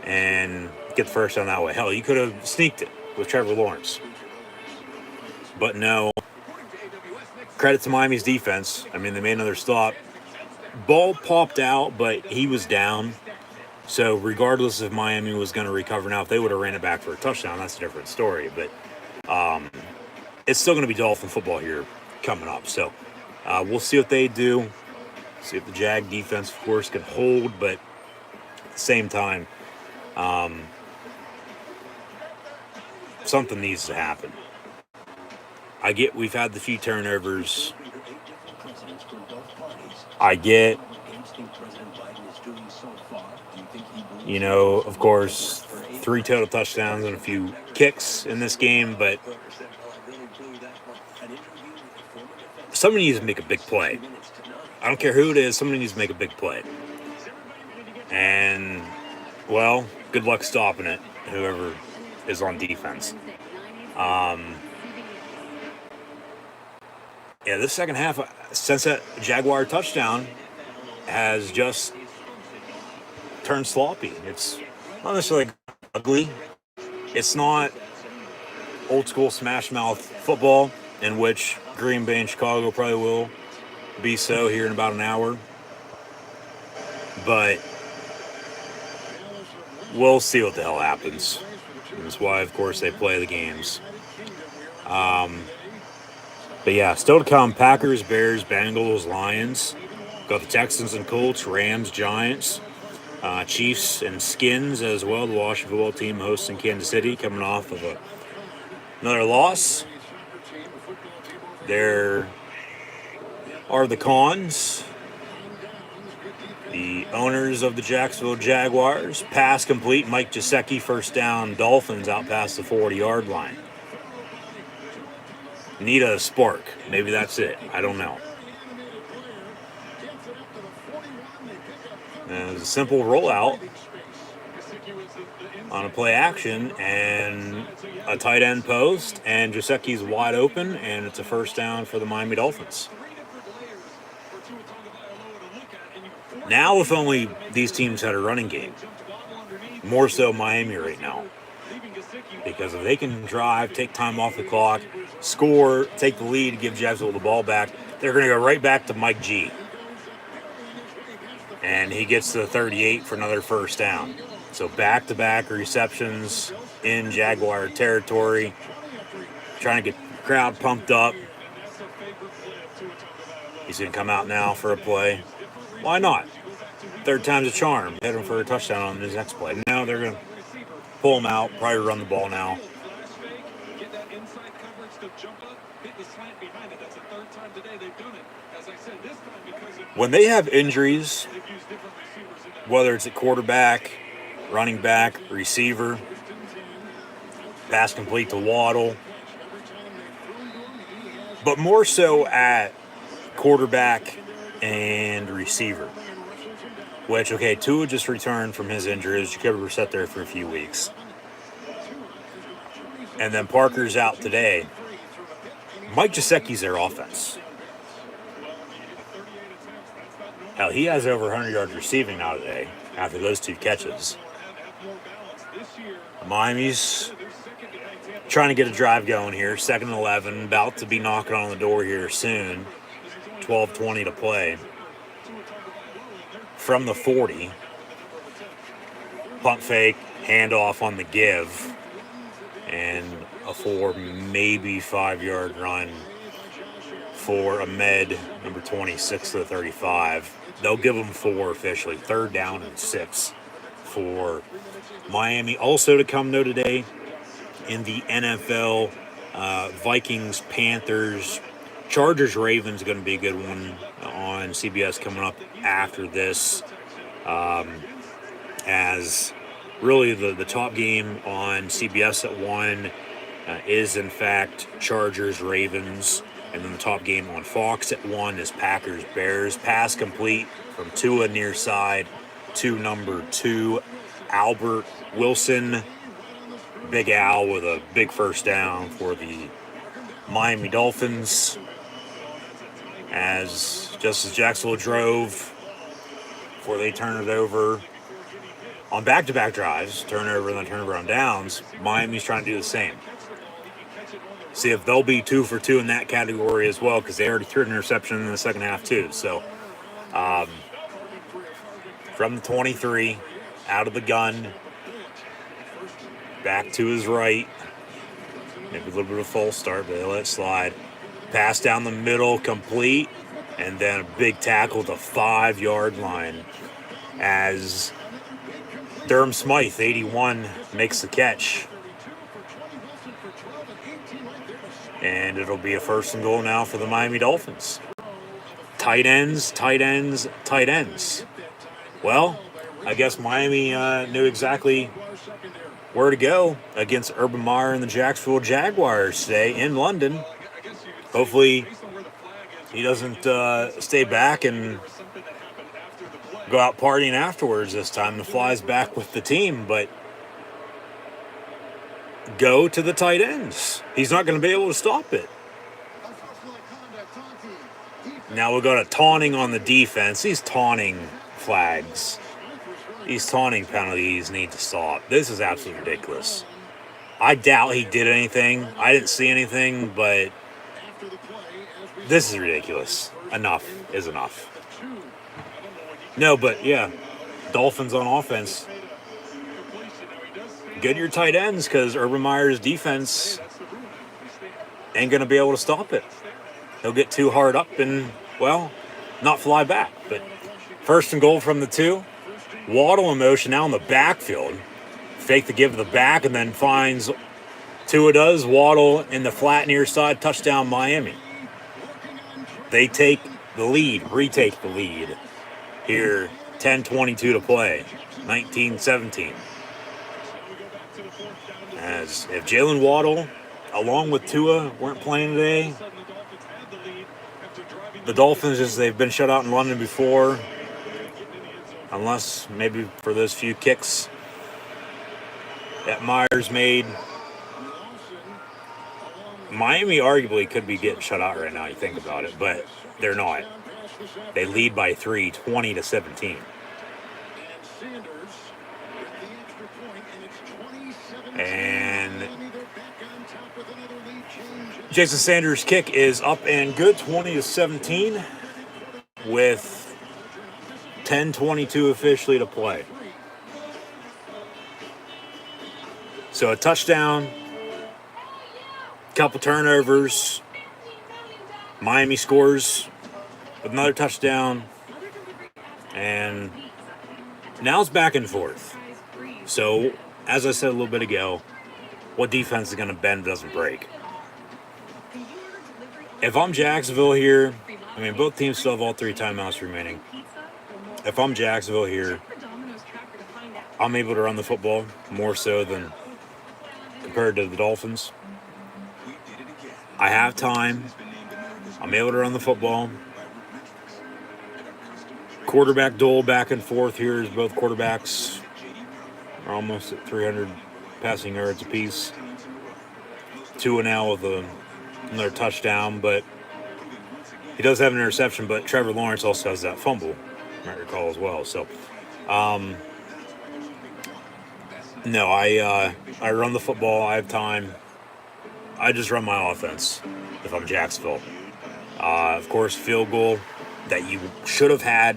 and get the first down that way. Hell, you could have sneaked it with Trevor Lawrence. But no. Credit to Miami's defense. I mean, they made another stop. Ball popped out, but he was down. So regardless if Miami was going to recover now, if they would have ran it back for a touchdown, that's a different story. But it's still going to be Dolphin football here coming up. So we'll see what they do. See if the Jag defense, of course, can hold. But at the same time, something needs to happen. I get we've had the few turnovers. I get, you know, of course, 3 total touchdowns and a few kicks in this game, but somebody needs to make a big play. I don't care who it is, somebody needs to make a big play. And, well, good luck stopping it, whoever is on defense. Yeah, this second half, since that Jaguar touchdown, has just turned sloppy. It's not necessarily ugly. It's not old school smash mouth football, in which Green Bay and Chicago probably will be so here in about an hour. But we'll see what the hell happens. That's why, of course, they play the games. But yeah, still to come: Packers, Bears, Bengals, Lions. Got the Texans and Colts, Rams, Giants, Chiefs and Skins as well. The Washington football team hosting Kansas City, coming off of another loss. There are the Cons, the owners of the Jacksonville Jaguars. Pass complete, Mike Gesicki, first down, Dolphins out past the 40-yard line. Need a spark. Maybe that's it. I don't know. And it was a simple rollout on a play action and a tight end post, and Gesicki's wide open, and it's a first down for the Miami Dolphins. Now, if only these teams had a running game, more so Miami right now, because if they can drive, take time off the clock, score, take the lead, give Jacksonville the ball back, they're going to go right back to Mike G. And he gets to the 38 for another first down. So back-to-back receptions in Jaguar territory, trying to get the crowd pumped up. He's going to come out now for a play. Why not? Third time's a charm. Hit him for a touchdown on his next play. Now they're going to pull him out, probably run the ball now. When they have injuries, whether it's at quarterback, running back, receiver, pass complete to Waddle, but more so at quarterback and receiver. Which, okay, Tua just returned from his injuries. Jacoby Brissett there for a few weeks. And then Parker's out today. Mike Gesicki's their offense. Hell, he has over 100 yards receiving now today after those two catches. Miami's trying to get a drive going here. 2nd and 11, about to be knocking on the door here soon. 12:20 to play. From the 40, pump fake, handoff on the give, and a 4, maybe 5-yard run for Ahmed, number 26 to the 35. They'll give them 4 officially. 3rd down and 6 for Miami. Also to come, though, today in the NFL, Vikings, Panthers, Chargers, Ravens going to be a good one on CBS coming up after this. As really the top game on CBS at 1 is, in fact, Chargers, Ravens. And then the top game on Fox at 1 is Packers, Bears. Pass complete from Tua near side to number 2, Albert Wilson. Big Al with a big first down for the Miami Dolphins. As just as Jacksonville drove before they turn it over on back-to-back drives, turnover and then turnover on downs, Miami's trying to do the same. See if they'll be 2 for 2 in that category as well, because they already threw an interception in the second half too. So from the 23, out of the gun, back to his right, maybe a little bit of a false start, but they let it slide. Pass down the middle, complete, and then a big tackle at the 5-yard line as Durham Smythe, 81, makes the catch. And it'll be a 1st and goal now for the Miami Dolphins. Tight ends, tight ends, tight ends. Well, I guess Miami knew exactly where to go against Urban Meyer and the Jacksonville Jaguars today in London. Hopefully he doesn't stay back and go out partying afterwards this time. The fly's back with the team, but go to the tight ends. He's not going to be able to stop it. Now we got a taunting on the defense. These taunting flags, these taunting penalties need to stop. This is absolutely ridiculous. I doubt he did anything. I didn't see anything, but this is ridiculous. Enough is enough. No, but yeah, Dolphins on offense. Get your tight ends because Urban Meyer's defense ain't going to be able to stop it. He'll get too hard up and, well, not fly back. But first and goal from the 2. Waddle in motion now in the backfield. Fake the give to the back and then finds Tua does. Waddle in the flat near side. Touchdown Miami. They take the lead. Retake the lead. Here, 10:22 to play. 19-17. As if Jalen Waddle, along with Tua, weren't playing today, the Dolphins, as they've been shut out in London before, unless maybe for those few kicks that Myers made, Miami arguably could be getting shut out right now, you think about it, but they're not. They lead by 3, 20-17. And Jason Sanders' kick is up and good, 20-17, with 10:22 officially to play. So a touchdown, couple turnovers. Miami scores with another touchdown, and now it's back and forth. So, as I said a little bit ago, what defense is going to bend doesn't break. If I'm Jacksonville here, I mean, both teams still have all 3 timeouts remaining. If I'm Jacksonville here, I'm able to run the football more so than compared to the Dolphins. I have time. I'm able to run the football. Quarterback duel back and forth here as both quarterbacks are almost at 300 passing yards apiece. Tua now with another touchdown, but he does have an interception, but Trevor Lawrence also has that fumble, you might recall as well. So, no, I run the football. I have time. I just run my offense if I'm Jacksonville. Of course, field goal that you should have had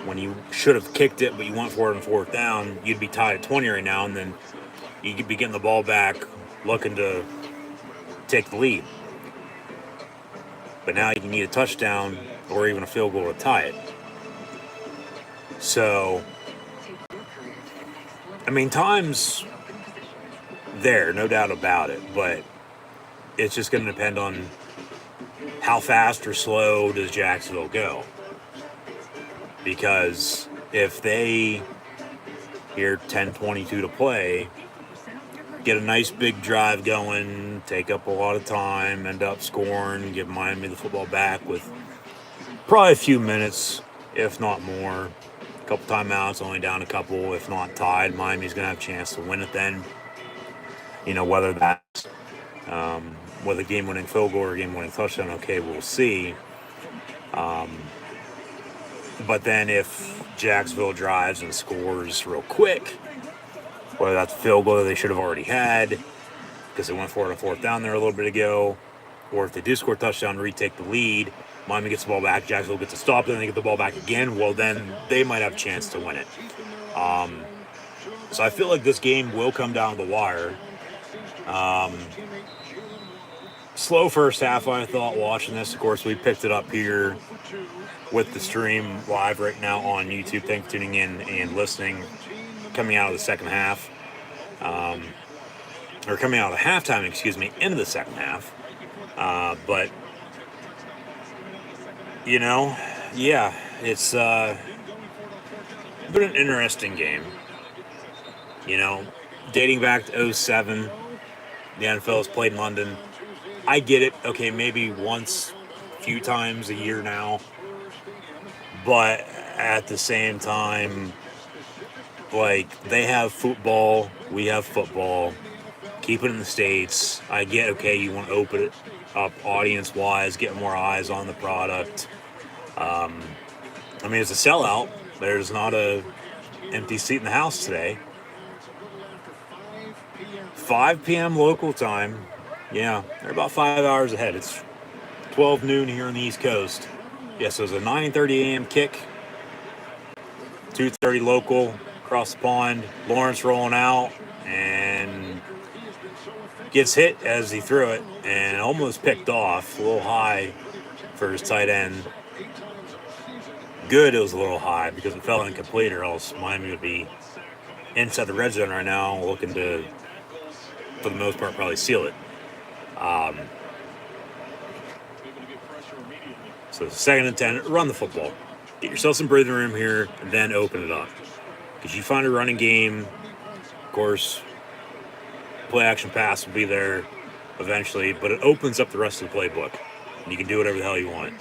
when you should have kicked it, but you went for it on 4th down, you'd be tied at 20 right now, and then you could be getting the ball back, looking to take the lead. But now you need a touchdown or even a field goal to tie it. So, I mean, time's there, no doubt about it, but it's just going to depend on how fast or slow does Jacksonville go. Because if they, here 10:22 to play, get a nice big drive going, take up a lot of time, end up scoring, give Miami the football back with probably a few minutes, if not more. A couple timeouts, only down a couple, if not tied. Miami's going to have a chance to win it then. You know, whether that's with a game-winning field goal or a game-winning touchdown, okay, we'll see. But then if Jacksonville drives and scores real quick, whether that's a field goal that they should have already had because they went for it on 4th down there a little bit ago, or if they do score a touchdown, retake the lead, Miami gets the ball back, Jacksonville gets to stop, then they get the ball back again, well, then they might have a chance to win it. So I feel like this game will come down to the wire. Slow first half, I thought, watching this. Of course, we picked it up here with the stream live right now on YouTube. Thanks for tuning in and listening. Coming out of the second half, or coming out of the halftime, into the second half. But, you know, yeah, it's been an interesting game. You know, dating back to 2007, the NFL has played in London. I get it. Okay, maybe once, a few times a year now. But at the same time, like, they have football, we have football. Keep it in the States. I get, okay, you want to open it up audience-wise, get more eyes on the product. I mean, it's a sellout. There's not a empty seat in the house today. 5 p.m. local time. Yeah, they're about 5 hours ahead. It's 12 noon here on the East Coast. Yes, it was a 9:30 a.m. kick. 2:30 local across the pond. Lawrence rolling out and gets hit as he threw it and almost picked off. A little high for his tight end. Good it was a little high because it fell incomplete, or else Miami would be inside the red zone right now looking to, for the most part, probably seal it. So 2nd and 10, run the football. Get yourself some breathing room here, and then open it up. Because you find a running game, of course, play action pass will be there eventually, but it opens up the rest of the playbook. And you can do whatever the hell you want.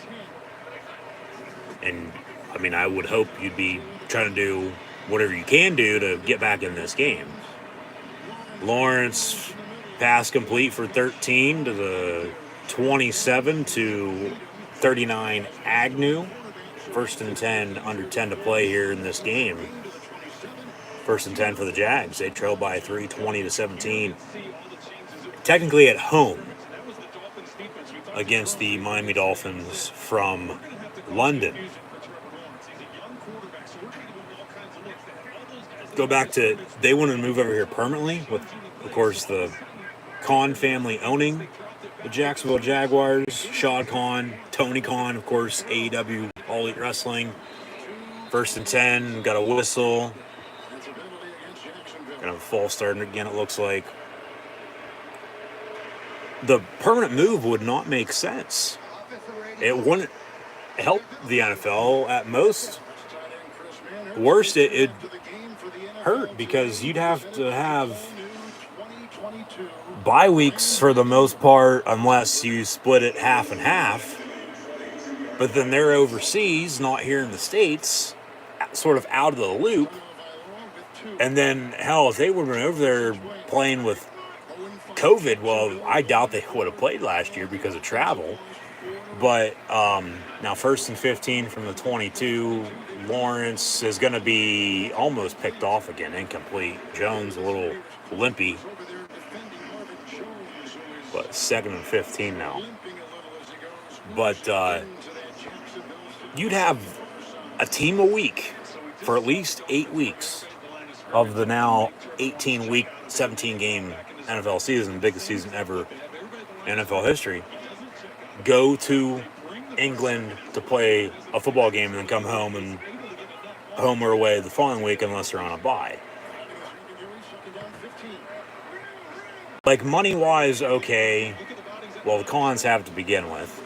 And, I mean, I would hope you'd be trying to do whatever you can do to get back in this game. Lawrence, pass complete for 13 to the 27 to 39 Agnew. 1st and 10, under 10 to play here in this game. 1st and 10 for the Jags. They trail by 3, 20 to 17. Technically at home against the Miami Dolphins from London. Go back to, they wanted to move over here permanently with, of course, the Khan family owning the Jacksonville Jaguars. Shad Khan, Tony Khan, of course, AEW, All Elite Wrestling. 1st and 10, got a whistle. Kind of a false start again, it looks like. The permanent move would not make sense. It wouldn't help the NFL at most. Worst, it'd hurt because you'd have to have bye weeks for the most part unless you split it half and half. But then they're overseas, not here in the States, sort of out of the loop. And then, hell, if they would have been over there playing with COVID, well, I doubt they would have played last year because of travel. But now 1st and 15 from the 22. Lawrence is going to be almost picked off again, incomplete. Jones a little limpy. But 2nd and 15 now. But you'd have a team a week for at least 8 weeks of the now 18-week, 17-game NFL season, biggest season ever in NFL history, go to England to play a football game and then come home and home or away the following week unless they're on a bye. Like, money-wise, okay. Well, the Cons have to begin with.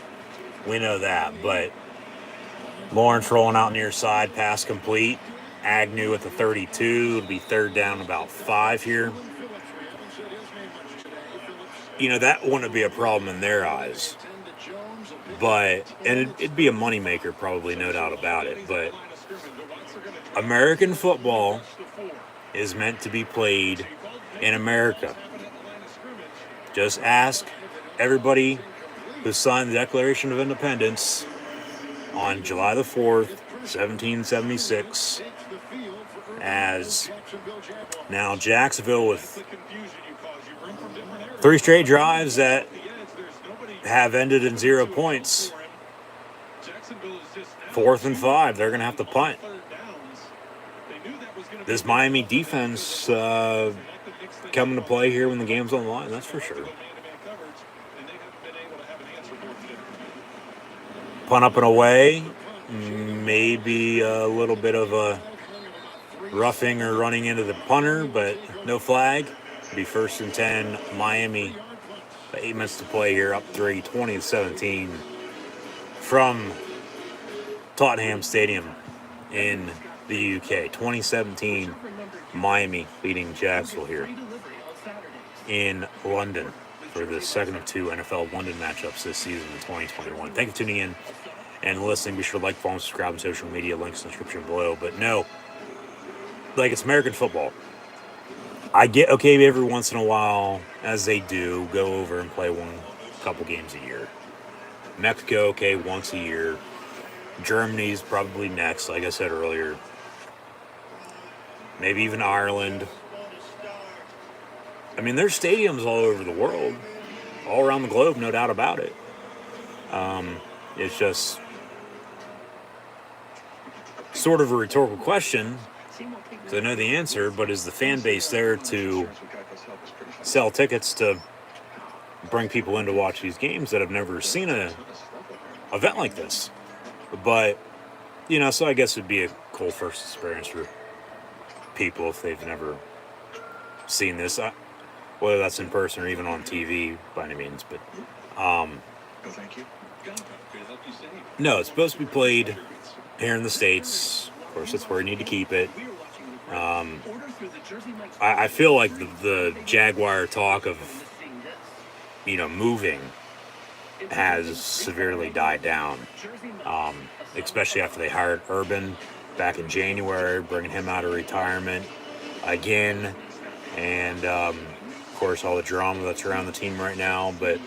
We know that, but Lawrence rolling out near side, pass complete. Agnew at the 32. It'll be 3rd down, about 5 here. You know, that wouldn't be a problem in their eyes. But, and it'd be a moneymaker probably, no doubt about it. But American football is meant to be played in America. Just ask everybody who signed the Declaration of Independence on July the 4th, 1776, as now Jacksonville with 3 straight drives that have ended in 0 points. 4th and 5, they're going to have to punt. This Miami defense coming to play here when the game's on the line, that's for sure. Punt up and away, maybe a little bit of a roughing or running into the punter, but no flag. It'll be 1st and 10, Miami. 8 minutes to play here, up 3, 20-17 from Tottenham Stadium in the UK. 2017, Miami beating Jacksonville here in London for the 2nd of 2 NFL London matchups this season in 2021. Thank you for tuning in and listening. Be sure to like, follow, and subscribe on social media. Links in the description below. But no, like, it's American football. I get, okay, every once in a while, as they do, go over and play couple games a year. Mexico, okay, once a year. Germany's probably next, like I said earlier. Maybe even Ireland. I mean, there's stadiums all over the world, all around the globe, no doubt about it. It's just sort of a rhetorical question, because I know the answer, but is the fan base there to sell tickets to bring people in to watch these games that have never seen an event like this? But, you know, so I guess it'd be a cool first experience for people if they've never seen this, whether that's in person or even on TV by any means. But Thank you. no, it's supposed to be played here in the States. Of course, that's where you need to keep it. I feel like the Jaguar talk of, you know, moving has severely died down, especially after they hired Urban back in January, bringing him out of retirement again, and of course all the drama that's around the team right now. But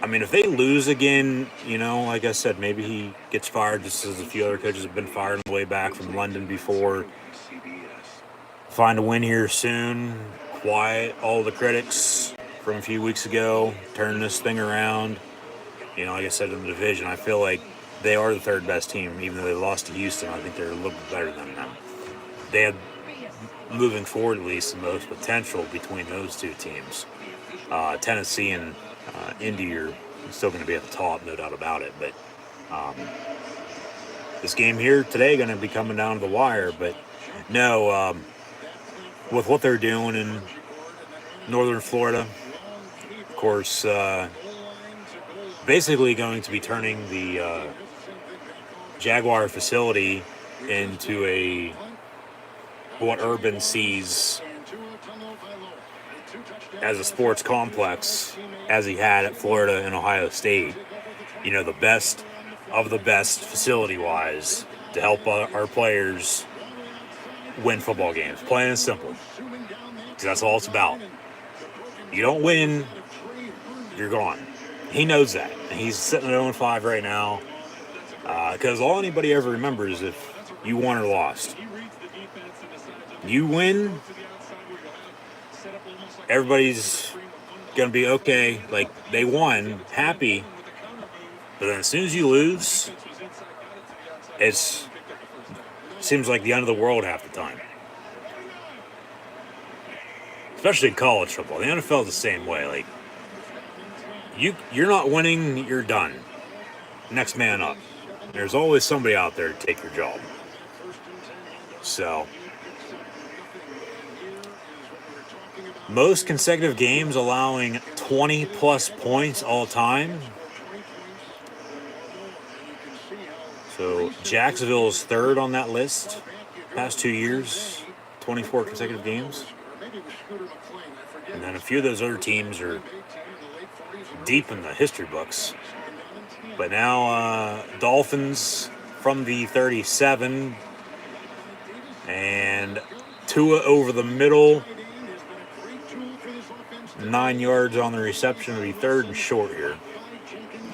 I mean, if they lose again, you know, like I said, maybe he gets fired, just as a few other coaches have been fired on the way back from London before. Find a win here soon, quiet all the critics from a few weeks ago, turn this thing around. You know, like I said, in the division, I feel like they are the third best team, even though they lost to Houston. I think they're a little bit better than them. They have, moving forward at least, the most potential between those two teams. Tennessee and Indy are still going to be at the top, no doubt about it. But this game here today going to be coming down to the wire. But no, with what they're doing in northern Florida, of course, basically going to be turning the Jaguar facility into what Urban sees as a sports complex, as he had at Florida and Ohio State. You know, the best of the best facility-wise to help our players win football games. Plain and simple. Because that's all it's about. You don't win, you're gone. He knows that. And he's sitting at 0-5 right now. Because all anybody ever remembers is if you won or lost. You win, everybody's going to be okay. Like, they won, happy. But then as soon as you lose, it seems like the end of the world half the time. Especially in college football. The NFL is the same way. Like, you're not winning, you're done. Next man up. There's always somebody out there to take your job. So, most consecutive games allowing 20-plus points all time. So, Jacksonville is third on that list. Past 2 years, 24 consecutive games. And then a few of those other teams are deep in the history books. But now, Dolphins from the 37. And Tua over the middle. 9 yards on the reception to be third and short here.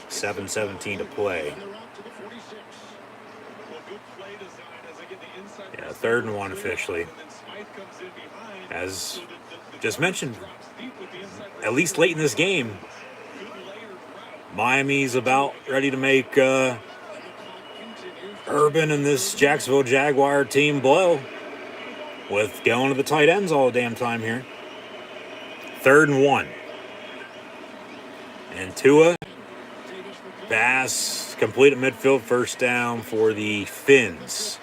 7:17 to play. Yeah, 3rd and 1 officially. As just mentioned, at least late in this game, Miami's about ready to make Urban and this Jacksonville Jaguar team blow with going to the tight ends all the damn time here. 3rd and 1. And Tua, pass, complete at midfield, first down for the Fins.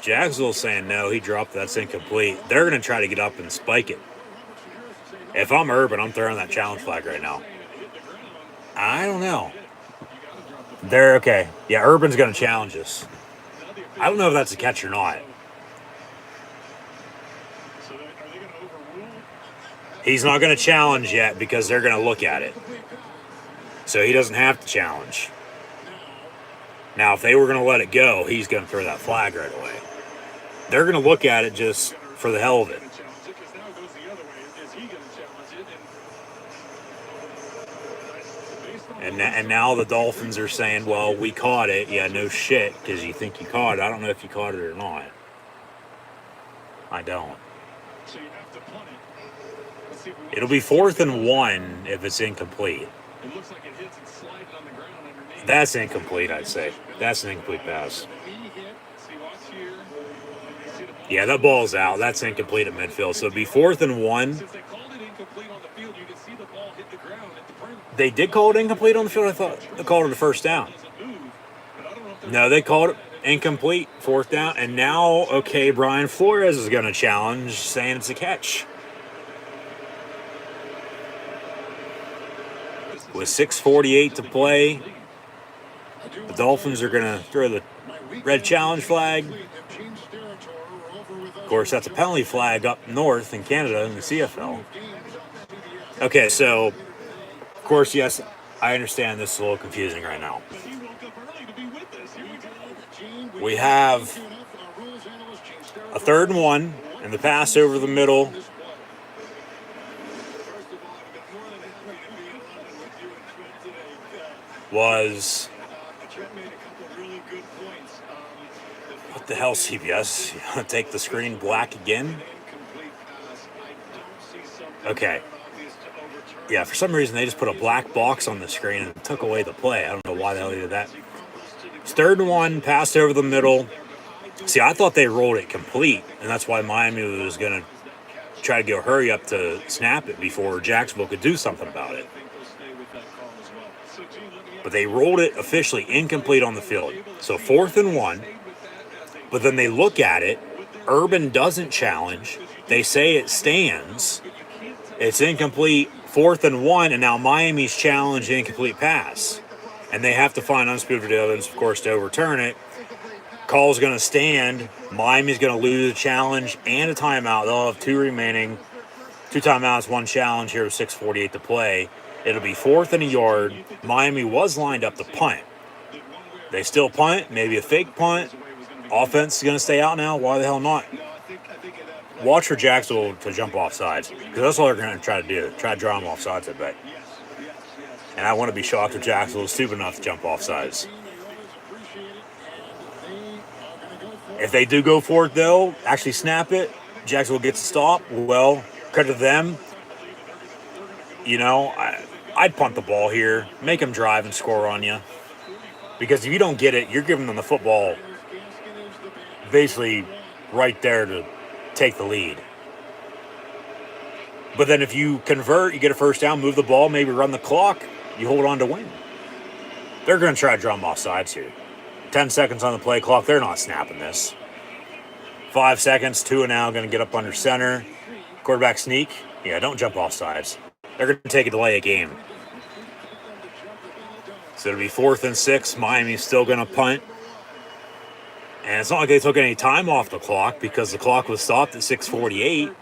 Jacksonville saying no, he dropped, that's incomplete. They're going to try to get up and spike it. If I'm Urban, I'm throwing that challenge flag right now. I don't know. They're okay. Yeah, Urban's going to challenge us. I don't know if that's a catch or not. He's not going to challenge yet because they're going to look at it. So he doesn't have to challenge. Now, if they were going to let it go, he's going to throw that flag right away. They're going to look at it just for the hell of it. And now the Dolphins are saying, well, we caught it. Yeah, no shit, because you think you caught it. I don't know if you caught it or not. I don't. So you have to punt it. Let's see if we It'll be 4th and 1 if it's incomplete. It looks like it hits and slides on the ground underneath. That's incomplete, I'd say. That's an incomplete pass. Knee hit. See, watch here. See the ball. Yeah, that ball's out. That's incomplete at midfield. So it'll be 4th and 1. Since they called it incomplete on the field, you can see the ball hit the ground at the perimeter. They did call it incomplete on the field. I thought they called it a first down. Doesn't move, but I don't know if they're- No, they called it incomplete, 4th down. And now, okay, Brian Flores is going to challenge, saying it's a catch. With 6:48 to play, the Dolphins are going to throw the red challenge flag. Of course, that's a penalty flag up north in Canada in the CFL. Okay, so, of course, yes, I understand this is a little confusing right now. He woke up early to be with us. Here we go. We have a 3rd and 1, and the pass over the middle First of all, I've been more than happy to be on with you and Trent today. was, Trent made a couple of really good points. what the hell, CBS? You want to take the screen black again? Incomplete pass. I don't see something Okay. obvious to overturn. Yeah, for some reason they just put a black box on the screen and took away the play. I don't know why the hell they did that. It's 3rd and 1, passed over the middle. See, I thought they rolled it complete, and that's why Miami was going to try to go hurry up to snap it before Jacksonville could do something about it. I think they'll stay with that call as well. So, Gene, let me But they rolled it officially incomplete on the field. So 4th and 1, but then they look at it. Urban doesn't challenge. They say it stands. It's incomplete, 4th and 1, and now Miami's challenged incomplete pass. And they have to find undisputed evidence, of course, to overturn it. Call's going to stand. Miami's going to lose a challenge and a timeout. They'll have 2 remaining. 2 timeouts, 1 challenge here with 6:48 to play. It'll be 4th and a yard. Miami was lined up to punt. They still punt, maybe a fake punt. Offense is going to stay out now. Why the hell not? Watch for Jacksonville to jump off sides, because that's all they're going to try to do. Try to draw them off sides, I bet. And I want to be shocked if Jacksonville is stupid enough to jump off sides. If they do go for it, though, actually snap it, Jacksonville gets a stop, well, credit to them. You know, I'd punt the ball here, make them drive and score on you. Because if you don't get it, you're giving them the football basically right there to take the lead. But then if you convert, you get a first down, move the ball, maybe run the clock, you hold on to win. They're going to try to draw them off sides here. 10 seconds on the play clock. They're not snapping this. 5 seconds. Tua now going to get up under center. Quarterback sneak. Yeah, don't jump off sides. They're going to take a delay a game. So it'll be 4th and 6. Miami's still going to punt. And it's not like they took any time off the clock because the clock was stopped at 6:48.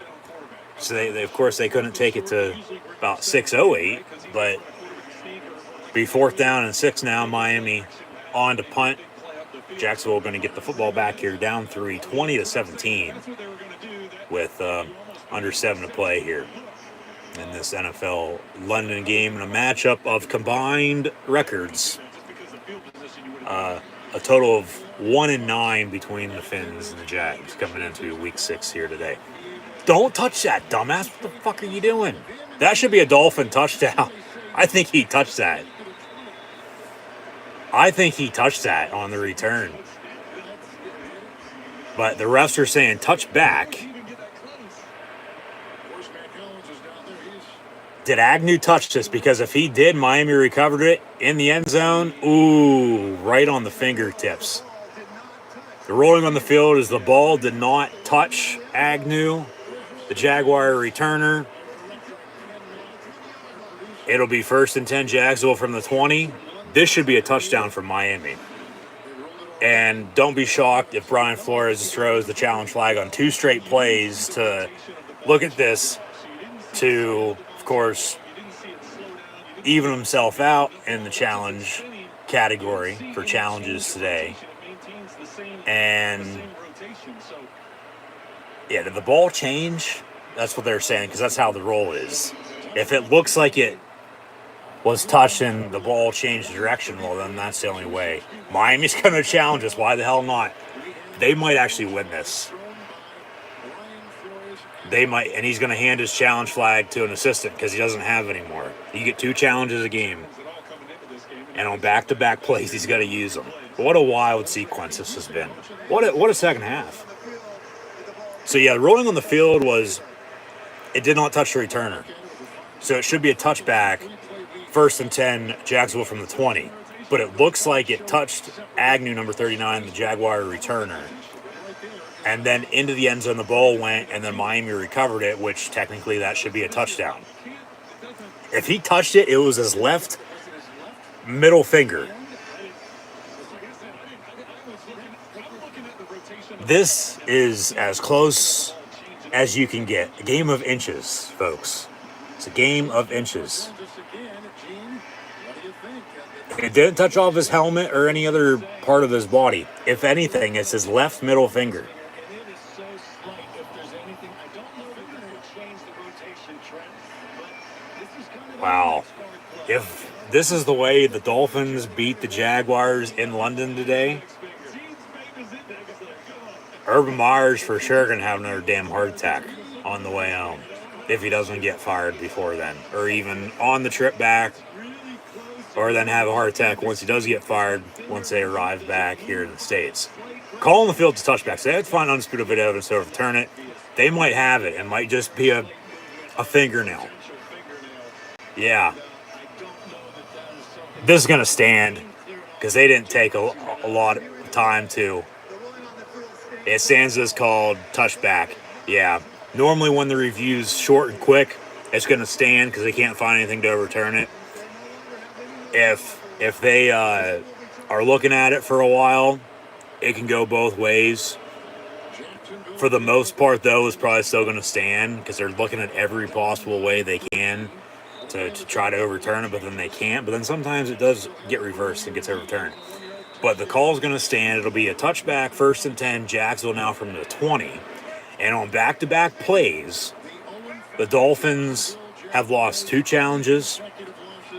So they of course, they couldn't take it to about 6:08. But be 4th down and 6 now. Miami on to punt. Jacksonville going to get the football back here, down 3, 20-17, with under 7 to play here in this NFL London game, and a matchup of combined records. A total of 1-9 between the Finns and the Jags coming into Week 6 here today. Don't touch that, dumbass! What the fuck are you doing? That should be a Dolphin touchdown. I think he touched that. I think he touched that on the return. But the refs are saying touch back. Did Agnew touch this? Because if he did, Miami recovered it in the end zone. Ooh, right on the fingertips. The rolling on the field is the ball did not touch Agnew, the Jaguar returner. It'll be 1st and 10 Jacksonville from the 20. This should be a touchdown for Miami. And don't be shocked if Brian Flores throws the challenge flag on 2 straight plays to look at this to, of course, even himself out in the challenge category for challenges today. And, yeah, did the ball change? That's what they're saying, because that's how the roll is. If it looks like it was touched and the ball changed direction, well, then that's the only way. Miami's going to challenge us. Why the hell not? They might actually win this. They might, and he's going to hand his challenge flag to an assistant because he doesn't have any more. You get 2 challenges a game, and on back-to-back plays, he's got to use them. What a wild sequence this has been. What a second half. So yeah, rolling on the field it did not touch the returner. So it should be a touchback, 1st and 10, Jacksonville from the 20. But it looks like it touched Agnew, number 39, the Jaguar returner. And then into the end zone the ball went, and then Miami recovered it, which technically that should be a touchdown. If he touched it, it was his left middle finger. This is as close as you can get. A game of inches, folks. It's a game of inches. It didn't touch off his helmet or any other part of his body. If anything, it's his left middle finger. Wow. If this is the way the Dolphins beat the Jaguars in London today, Urban Meyer's for sure going to have another damn heart attack on the way home if he doesn't get fired before then, or even on the trip back, or then have a heart attack once he does get fired once they arrive back here in the States. Calling the field to touchbacks. They have to find undisputed video evidence to overturn it. They might have it. It might just be a fingernail. Yeah. This is going to stand because they didn't take a lot of time to. It stands as called touchback. Yeah. Normally when the review's short and quick, it's going to stand because they can't find anything to overturn it. If they are looking at it for a while, it can go both ways. For the most part, though, it's probably still going to stand because they're looking at every possible way they can to try to overturn it, but then they can't. But then sometimes it does get reversed and gets overturned. But the call's going to stand. It'll be a touchback, 1st and 10, Jacksonville now from the 20. And on back-to-back plays, the Dolphins have lost 2 challenges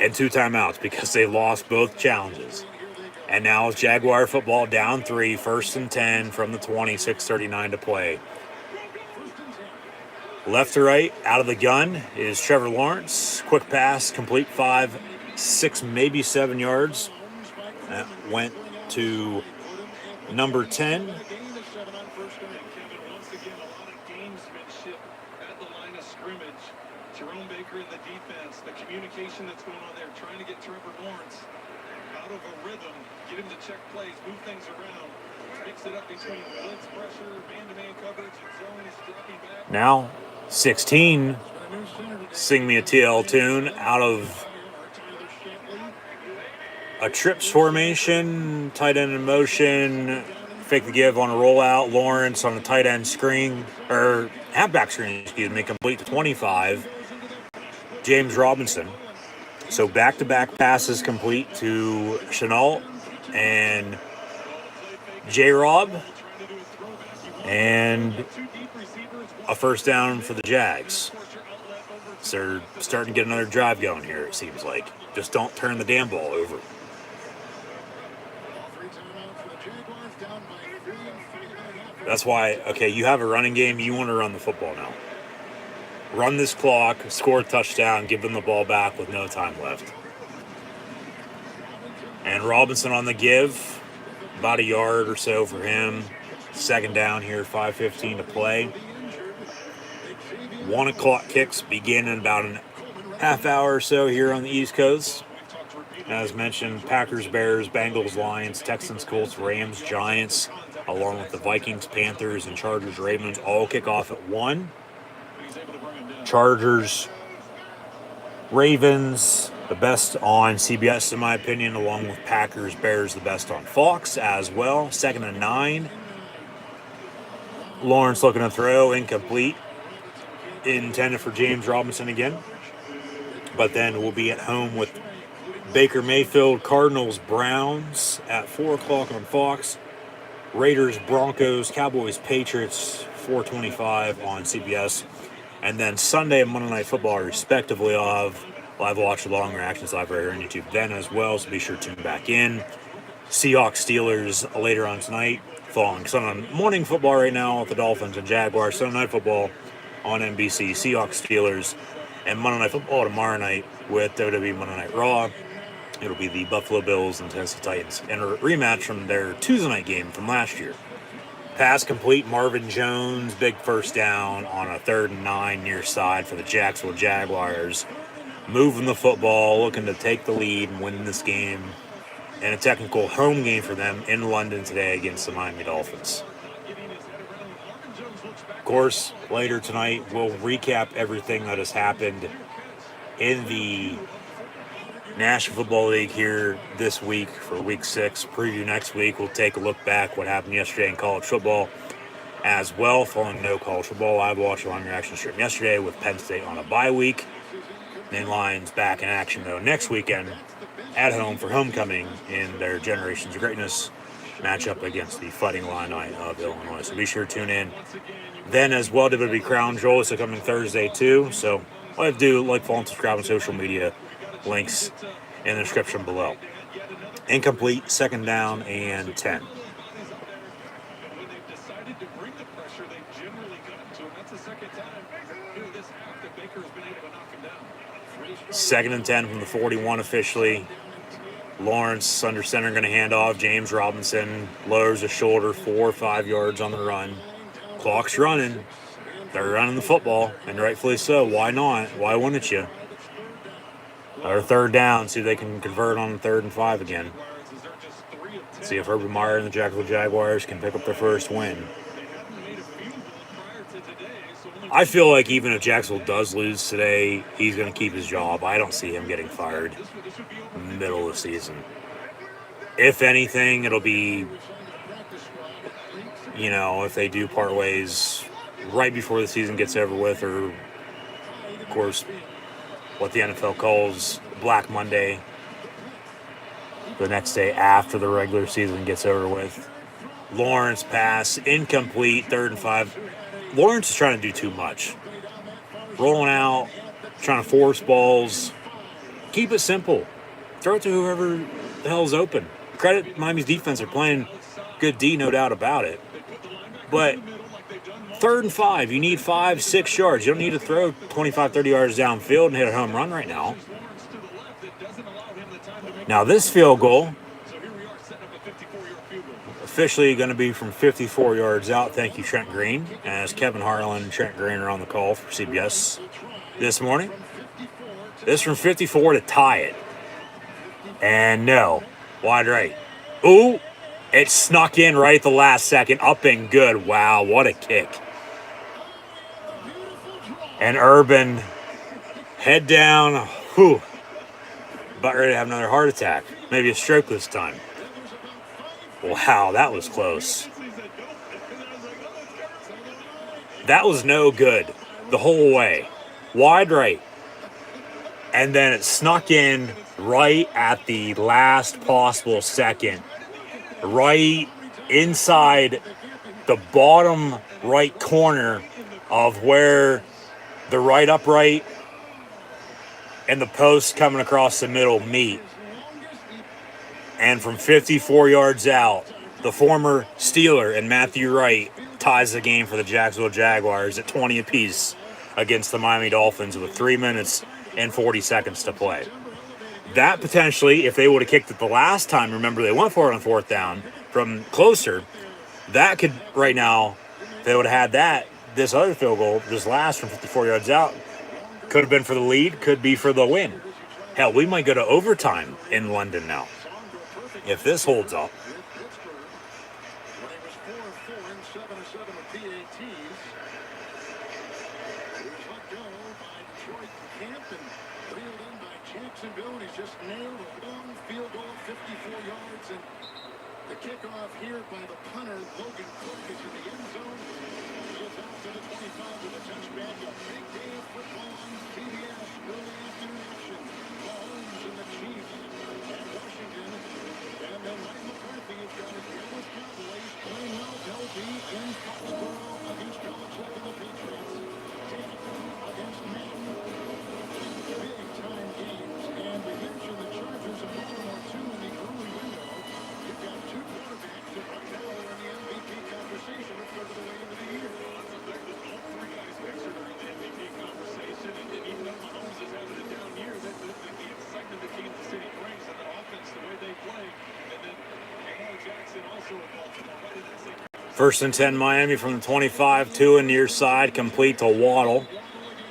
and 2 timeouts because they lost both challenges. And now it's Jaguar football down 3, 1st and 10 from the 20, 6:39 to play. Left to right, out of the gun is Trevor Lawrence. Quick pass, complete 5, 6, maybe 7 yards. That went to number 10. Communication that's going on there, trying to get Trevor Lawrence out of a rhythm, get him to check plays, move things around, mix it up between blitz pressure, man-to-man coverage, and zones, dropping back. Now, 16, Sing Me a TL Tune out of a trips formation, tight end in motion, fake the give on a rollout, Lawrence on a tight end screen, or halfback screen, complete to 25. James Robinson. So back-to-back passes complete to Chenault and J-Rob. And a first down for the Jags. So they're starting to get another drive going here, it seems like. Just don't turn the damn ball over. That's why, okay, you have a running game, you want to run the football now. Run this clock, score a touchdown, give them the ball back with no time left. And Robinson on the give, about a yard or so for him. Second down here, 5:15 to play. 1 o'clock kicks begin in about a half hour or so here on the East Coast. As mentioned, Packers, Bears, Bengals, Lions, Texans, Colts, Rams, Giants, along with the Vikings, Panthers, and Chargers, Ravens, all kick off at 1. Chargers, Ravens, the best on CBS in my opinion, along with Packers, Bears, the best on Fox as well. 2nd and 9. Lawrence looking to throw, incomplete. Intended for James Robinson again. But then we'll be at home with Baker Mayfield, Cardinals, Browns at 4 o'clock on Fox. Raiders, Broncos, Cowboys, Patriots, 4:25 on CBS. And then Sunday and Monday Night Football, respectively, I'll have live watch along reactions live right here on YouTube then as well. So be sure to tune back in. Seahawks Steelers later on tonight. Following Sunday morning football right now with the Dolphins and Jaguars. Sunday night football on NBC. Seahawks Steelers. And Monday Night Football tomorrow night with WWE Monday Night Raw. It'll be the Buffalo Bills and Tennessee Titans. And a rematch from their Tuesday night game from last year. Pass complete, Marvin Jones, big first down on a 3rd and 9 near side for the Jacksonville Jaguars. Moving the football, looking to take the lead and win this game. And a technical home game for them in London today against the Miami Dolphins. Of course, later tonight, we'll recap everything that has happened in the National Football League here this week for Week 6. Preview next week. We'll take a look back what happened yesterday in college football as well. Following no college football, live watch along reaction stream yesterday with Penn State on a bye week. Then Lions back in action, though, next weekend at home for homecoming in their Generations of Greatness matchup against the Fighting Illini of Illinois. So be sure to tune in then as well. WWE Crown Jewel is coming Thursday, too. So all you have to do, like, follow, and subscribe on social media. Links in the description below. Incomplete, 2nd down and 10. 2nd and 10 from the 41 officially. Lawrence under center going to hand off. James Robinson lowers his shoulder 4 or 5 yards on the run. Clock's running. They're running the football, and rightfully so. Why not? Why wouldn't you? Or 3rd down, see if they can convert on 3rd and 5 again. See if Urban Meyer and the Jacksonville Jaguars can pick up their first win. I feel like even if Jacksonville does lose today, he's going to keep his job. I don't see him getting fired in the middle of the season. If anything, it'll be, if they do part ways right before the season gets over with, or, of course, what the NFL calls Black Monday, the next day after the regular season gets over with. Lawrence pass, incomplete, 3rd and 5. Lawrence is trying to do too much. Rolling out, trying to force balls. Keep it simple. Throw it to whoever the hell's open. Credit Miami's defense. They're playing good D, no doubt about it. But 3rd and 5, you need 5-6 yards. You don't need to throw 25, 30 yards downfield and hit a home run right now. Now this field goal, officially going to be from 54 yards out. Thank you, Trent Green. As Kevin Harlan and Trent Green are on the call for CBS this morning. This from 54 to tie it. And no, wide right. Ooh, it snuck in right at the last second. Up and good. Wow, what a kick. And Urban, head down, about ready to have another heart attack. Maybe a stroke this time. Wow, that was close. That was no good the whole way. Wide right. And then it snuck in right at the last possible second. Right inside the bottom right corner of where the right upright and the post coming across the middle meet. And from 54 yards out, the former Steeler and Matthew Wright ties the game for the Jacksonville Jaguars at 20 apiece against the Miami Dolphins with 3 minutes and 40 seconds to play. That potentially, if they would have kicked it the last time, remember they went for it on 4th down from closer, that could right now, if they would have had that, this other field goal, this last from 54 yards out, could have been for the lead, could be for the win. Hell, we might go to overtime in London now, if this holds up. Jacksonville, he's just nailed a long field goal, 54 yards, and the kickoff here by the punter, Logan Cook, is in the end zone. Gets out to the 25 with a touchback. A big day of football on CBS. Early afternoon action. Mahomes and the Chiefs at Washington. And then Mike McCarthy has got his Dallas Cowboys playing well. They'll be in Foxborough against Belichick and the Patriots. Tampa against Madden. Big time game. First and 10 Miami from the 25, 2 near side, complete to Waddle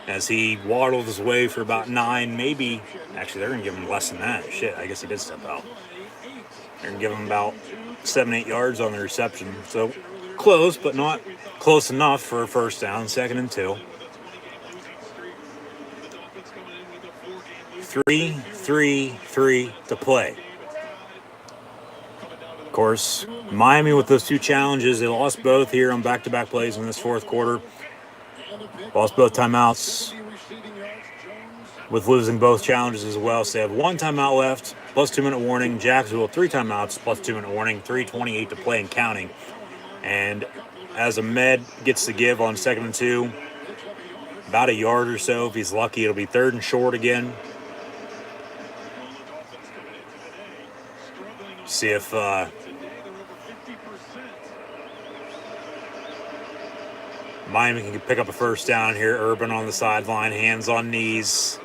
as he waddled his way for about 9, maybe. Actually, they're going to give him less than that. Shit, I guess he did step out. They're going to give him about 7, 8 yards on the reception. So close, but not close enough for a first down, 2nd and 2. 3 to play. Of course, Miami with those 2 challenges, they lost both here on back-to-back plays in this fourth quarter. Lost both timeouts with losing both challenges as well. So they have 1 timeout left, plus 2-minute warning. Jacksonville, 3 timeouts, plus 2-minute warning, 3:28 to play and counting. And as Ahmed gets the give on 2nd and 2, about a yard or so. If he's lucky, it'll be 3rd and short again. See if Miami can pick up a first down here. Urban on the sideline, hands on knees.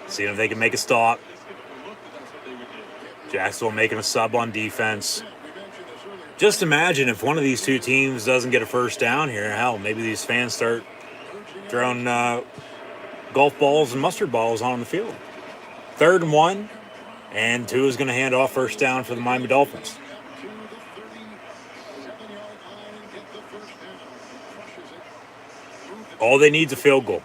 Seeing if they can make a stop. Jacksonville making a sub on defense. Just imagine if one of these 2 teams doesn't get a first down here. Hell, maybe these fans start throwing golf balls and mustard balls on the field. 3rd and 1. And 2 is going to hand off first down for the Miami Dolphins. All they need is a field goal.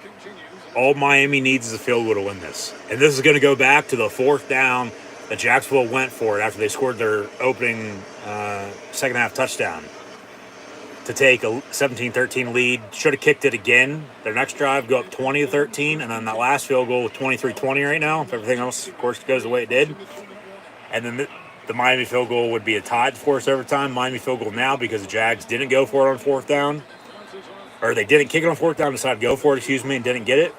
All Miami needs is a field goal to win this. And this is going to go back to the 4th down that Jacksonville went for it after they scored their opening second half touchdown to take a 17-13 lead. Should have kicked it again. Their next drive go up 20-13, and then that last field goal with 23-20 right now, if everything else, of course, goes the way it did. And then the Miami field goal would be a tied, of course, every time. Miami field goal now because the Jags didn't go for it on 4th down. Or they didn't kick it on 4th down, decided to go for it, and didn't get it.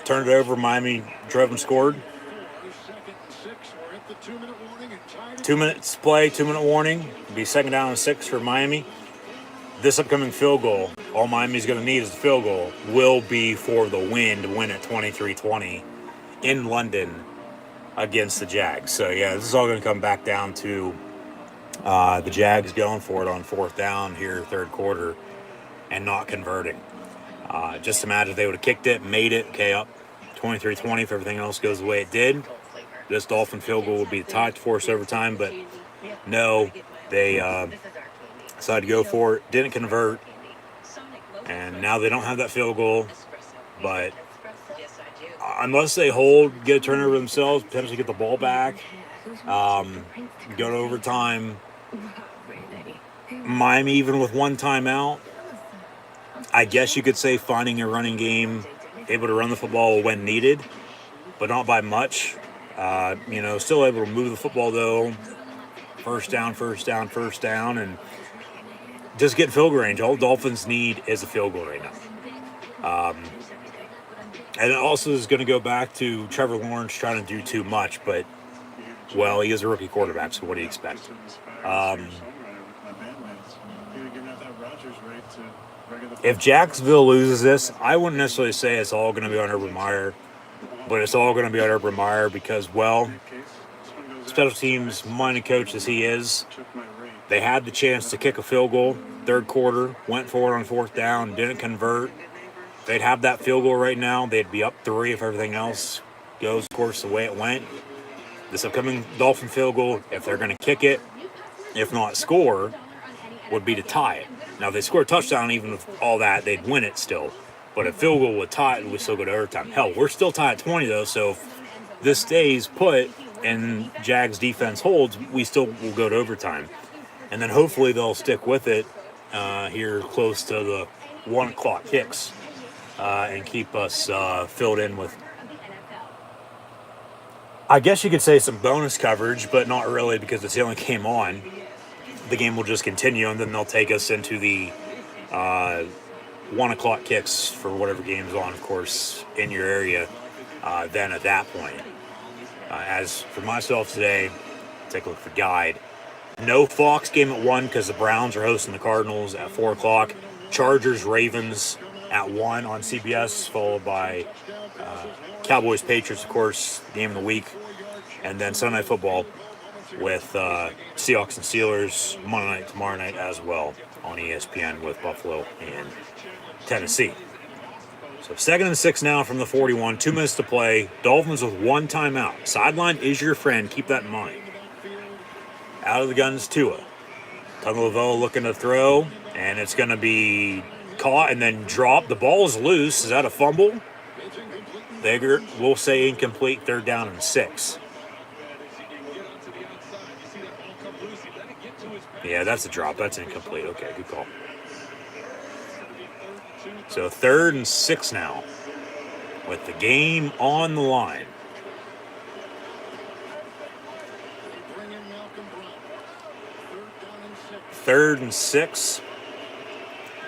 Turned it over, Miami drove and scored. 2 minutes play, 2-minute warning. It'll be 2nd down and 6 for Miami. This upcoming field goal, all Miami's going to need is a field goal, will be for the win to win at 23-20 in London against the Jags. So, yeah, this is all going to come back down to the Jags going for it on 4th down here, 3rd quarter, and not converting. Just imagine if they would have kicked it, made it, okay, up 23-20 if everything else goes the way it did. This Dolphin field goal would be tied to force overtime, but no, they decided to go for it, didn't convert, and now they don't have that field goal. But unless they hold, get a turnover themselves, potentially get the ball back, go to overtime, Miami, even with 1 timeout, I guess you could say finding a running game, able to run the football when needed, but not by much. Still able to move the football, though. First down, and just get field goal range. All Dolphins need is a field goal right now. And it also is going to go back to Trevor Lawrence trying to do too much, but, well, he is a rookie quarterback, so what do you expect? If Jacksonville loses this, I wouldn't necessarily say it's all going to be on Urban Meyer, but it's all going to be on Urban Meyer because, well, special teams minded coach as he is, they had the chance to kick a field goal, 3rd quarter, went for it on 4th down, didn't convert. They'd have that field goal right now. They'd be up 3 if everything else goes, of course, the way it went. This upcoming Dolphin field goal, if they're going to kick it, if not score, would be to tie it. Now, if they score a touchdown, even with all that, they'd win it still. But a field goal would tie it, we still go to overtime. Hell, we're still tied at 20, though, so if this stays put and Jags defense holds, we still will go to overtime. And then hopefully they'll stick with it here close to the 1 o'clock kicks and keep us filled in with, I guess you could say, some bonus coverage, but not really because it's the only game on. The game will just continue, and then they'll take us into the 1 o'clock kicks for whatever game's on, of course, in your area then at that point. As for myself today, take a look at the guide. No Fox game at 1 because the Browns are hosting the Cardinals at 4 o'clock. Chargers, Ravens at 1 on CBS, followed by Cowboys, Patriots, of course, game of the week. And then Sunday Night Football with Seahawks and Steelers Monday night, tomorrow night as well on ESPN with Buffalo and Tennessee. So 2nd and 6 now from the 41. 2 minutes to play. Dolphins with 1 timeout. Sideline is your friend. Keep that in mind. Out of the guns, Tua. Tagovailoa looking to throw, and it's going to be caught and then dropped. The ball is loose. Is that a fumble? We'll say incomplete. 3rd down and 6. Yeah, that's a drop. That's incomplete. Okay, good call. So 3rd and 6 now with the game on the line. Third and 6.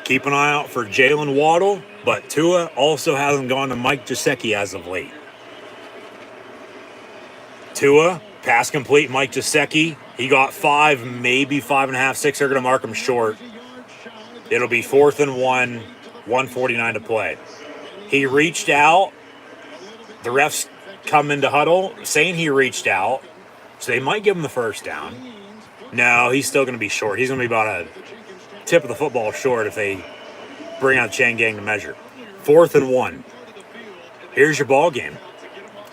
Keep an eye out for Jalen Waddle, but Tua also hasn't gone to Mike Gesicki as of late. Tua, pass complete, Mike Gesicki. He got 5, maybe 5.5, 6. They're going to mark him short. It'll be 4th and 1, 1:49 to play. He reached out. The refs come into huddle saying he reached out, so they might give him the first down. No, he's still going to be short. He's going to be about a tip of the football short if they bring out chain gang to measure. 4th and 1. Here's your ball game.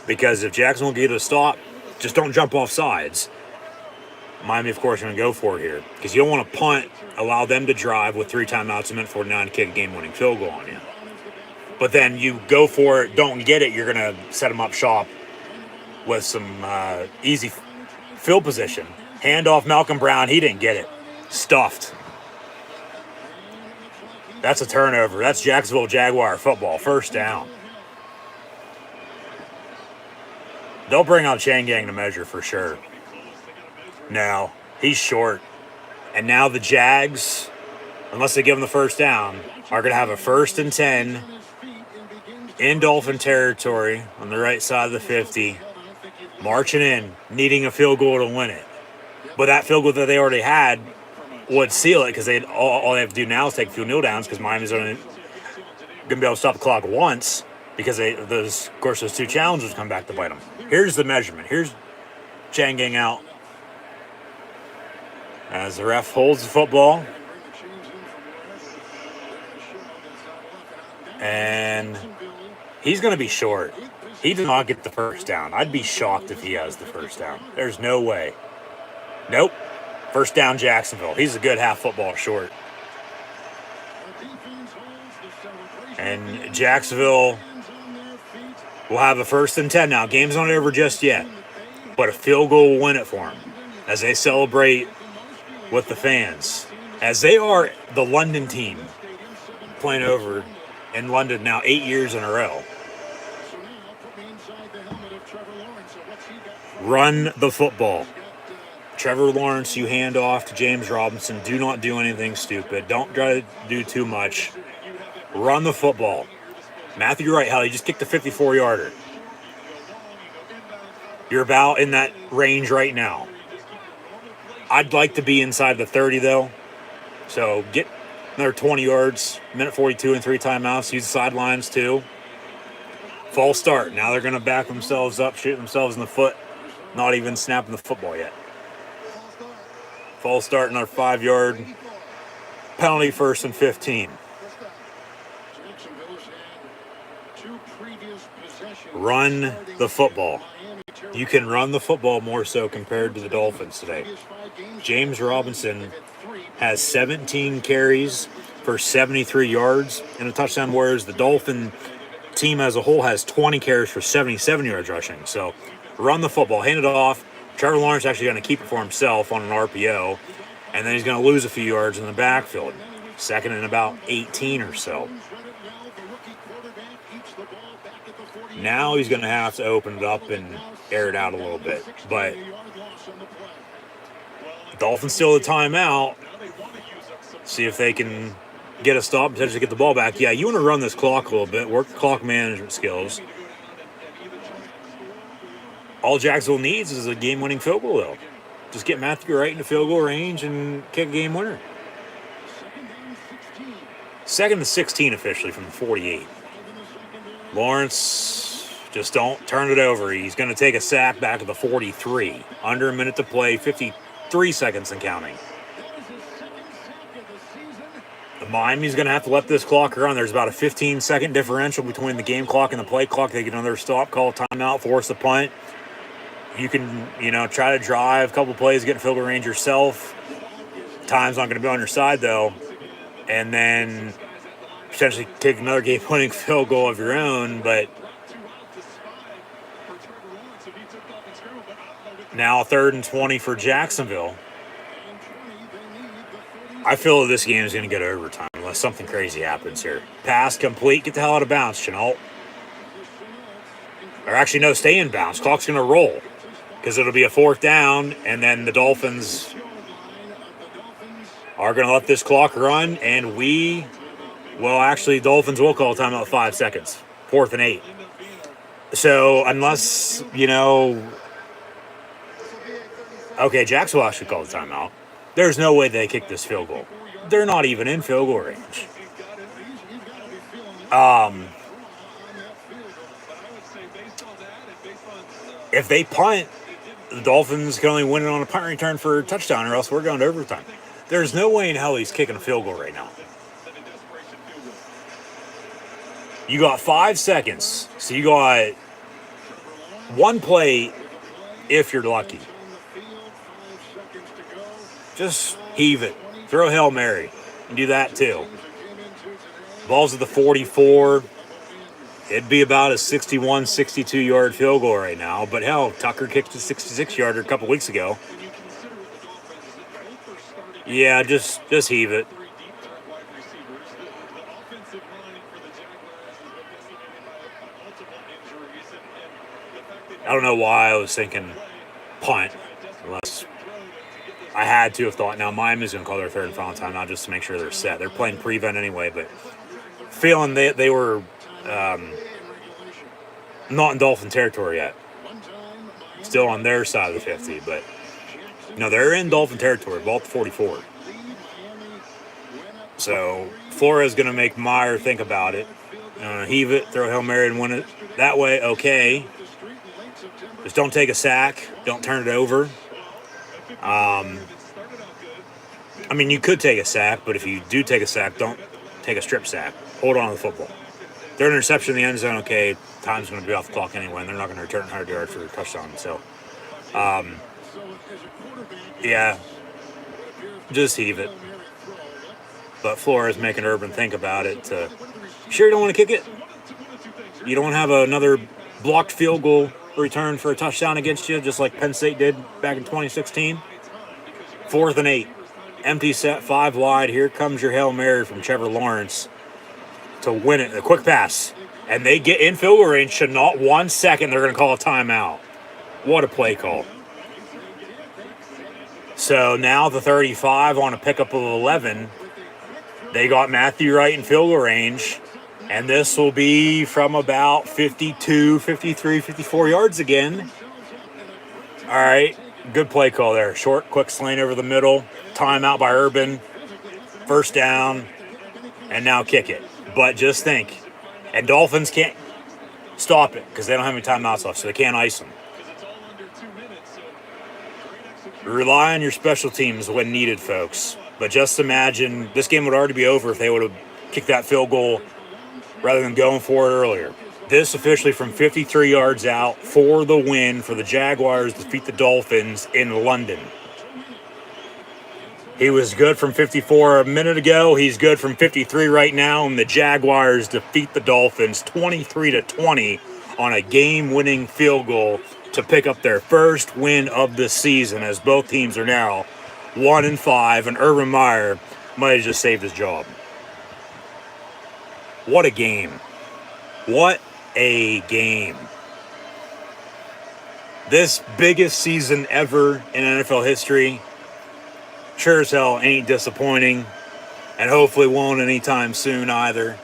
Because if Jacksonville get a stop, just don't jump off sides. Miami, of course, are going to go for it here. Because you don't want to punt, allow them to drive with 3 timeouts, a minute 49 to kick a game-winning field goal on you. But then you go for it, don't get it, you're going to set them up shop with some easy field position. Hand off Malcolm Brown. He didn't get it. Stuffed. That's a turnover. That's Jacksonville Jaguar football. 1st down. They'll bring out chain gang to measure for sure. No, he's short. And now the Jags, unless they give him the first down, are going to have a 1st and 10 in Dolphin territory on the right side of the 50. Marching in, needing a field goal to win it. But that field goal that they already had would seal it because all they have to do now is take a few kneel downs because Miami's going to be able to stop the clock once because of course those 2 challenges come back to bite them. Here's the measurement. Here's chain gang out as the ref holds the football. And he's going to be short. He did not get the first down. I'd be shocked if he has the first down. There's no way. Nope. First down, Jacksonville. He's a good half football short. And Jacksonville will have a 1st and 10 now. Game's not over just yet. But a field goal will win it for them as they celebrate with the fans. As they are the London team playing over in London now 8 years in a row. Run the football. Trevor Lawrence, you hand off to James Robinson. Do not do anything stupid. Don't try to do too much. Run the football. Matthew Wright, hell, he just kicked a 54-yarder. You're about in that range right now. I'd like to be inside the 30, though. So get another 20 yards, minute 42 and 3 timeouts. Use the sidelines, too. False start. Now they're going to back themselves up, shoot themselves in the foot. Not even snapping the football yet. False start, another 5-yard penalty, 1st and 15. Run the football. You can run the football more so compared to the Dolphins today. James Robinson has 17 carries for 73 yards and a touchdown, whereas the Dolphin team as a whole has 20 carries for 77 yards rushing. So run the football, hand it off. Trevor Lawrence actually going to keep it for himself on an RPO, and then he's going to lose a few yards in the backfield. 2nd and about 18 or so. Now he's going to have to open it up and air it out a little bit. But Dolphins still a timeout. See if they can get a stop, potentially get the ball back. Yeah, you want to run this clock a little bit, work the clock management skills. All Jacksonville needs is a game-winning field goal, though. Just get Matthew Wright into field goal range and kick a game winner. 2nd and 16 officially from the 48. Lawrence Just don't turn it over. He's going to take a sack back at the 43. Under a minute to play, 53 seconds and counting. Miami's going to have to let this clock run. There's about a 15-second differential between the game clock and the play clock. They get another stop, call a timeout, force a punt. You can, try to drive a couple plays, get in field goal range yourself. Time's not going to be on your side, though. And then potentially kick another game-winning field goal of your own. But now 3rd and 20 for Jacksonville. I feel this game is going to go to overtime unless something crazy happens here. Pass complete. Get the hell out of bounds, Chenault. Or actually, no, stay in bounds. Clock's going to roll because it'll be a 4th down, and then the Dolphins are going to let this clock run, and Dolphins will call timeout 5 seconds. 4th and 8. So unless, okay, Jacksonville actually called the timeout. There's no way they kick this field goal. They're not even in field goal range. If they punt, the Dolphins can only win it on a punt return for a touchdown, or else we're going to overtime. There's no way in hell he's kicking a field goal right now. You got 5 seconds, so you got one play if you're lucky. Just heave it. Throw a Hail Mary. And do that too. Ball's at the 44. It'd be about a 61, 62-yard field goal right now. But hell, Tucker kicked a 66-yarder a couple weeks ago. Yeah, just heave it. I don't know why I was thinking punt, unless I had to have thought. Now, Miami's going to call their 3rd and final timeout just to make sure they're set. They're playing prevent anyway, but feeling they were not in Dolphin territory yet. Still on their side of the 50, but they're in Dolphin territory, ball at the 44. So Flores going to make Meyer think about it. Heave it, throw a Hail Mary and win it. That way, okay. Just don't take a sack. Don't turn it over. You could take a sack, but if you do take a sack, don't take a strip sack. Hold on to the football. They're an interception in the end zone, okay, time's going to be off the clock anyway, and they're not going to return 100 yards for a touchdown. So, yeah, just heave it. But Flores making Urban think about it. You sure you don't want to kick it? You don't want to have another blocked field goal return for a touchdown against you, just like Penn State did back in 2016? 4th and 8. Empty set, 5 wide. Here comes your Hail Mary from Trevor Lawrence to win it. A quick pass. And they get in field goal range. Should not 1 second. They're going to call a timeout. What a play call. So now the 35 on a pickup of 11. They got Matthew Wright in field goal range. And this will be from about 52, 53, 54 yards again. All right. Good play call there. Short, quick slant over the middle. Timeout by Urban. 1st down. And now kick it. But just think. And Dolphins can't stop it because they don't have any timeouts left, so they can't ice them. Rely on your special teams when needed, folks. But just imagine this game would already be over if they would have kicked that field goal rather than going for it earlier. This officially from 53 yards out for the win for the Jaguars to defeat the Dolphins in London. He was good from 54 a minute ago. He's good from 53 right now, and the Jaguars defeat the Dolphins 23-20 on a game-winning field goal to pick up their first win of the season, as both teams are now 1-5, and Urban Meyer might have just saved his job. What a game. What a game. This biggest season ever in NFL history sure as hell ain't disappointing, and hopefully won't anytime soon either.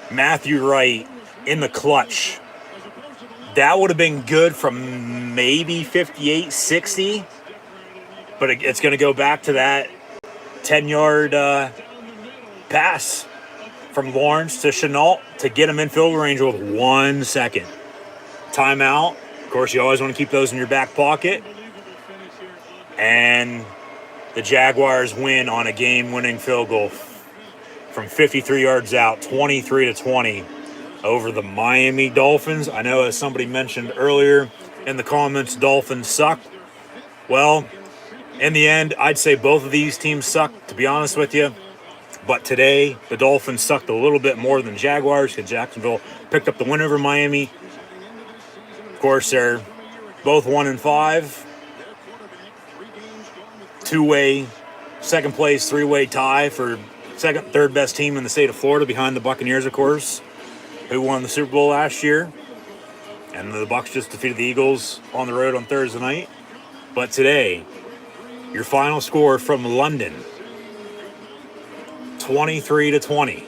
Matthew Wright in the clutch. That would have been good from maybe 58, 60, but it's going to go back to that 10-yard pass from Lawrence to Chenault to get them in field range with 1 second. Timeout. Of course, you always want to keep those in your back pocket. And the Jaguars win on a game-winning field goal from 53 yards out, 23-20 over the Miami Dolphins. I know, as somebody mentioned earlier in the comments, Dolphins suck. Well, in the end, I'd say both of these teams suck, to be honest with you. But today, the Dolphins sucked a little bit more than the Jaguars because Jacksonville picked up the win over Miami. Of course, they're both 1-5. Two-way, second place, three-way tie for second, third best team in the state of Florida behind the Buccaneers, of course, who won the Super Bowl last year. And the Bucs just defeated the Eagles on the road on Thursday night. But today, your final score from London, 23-20.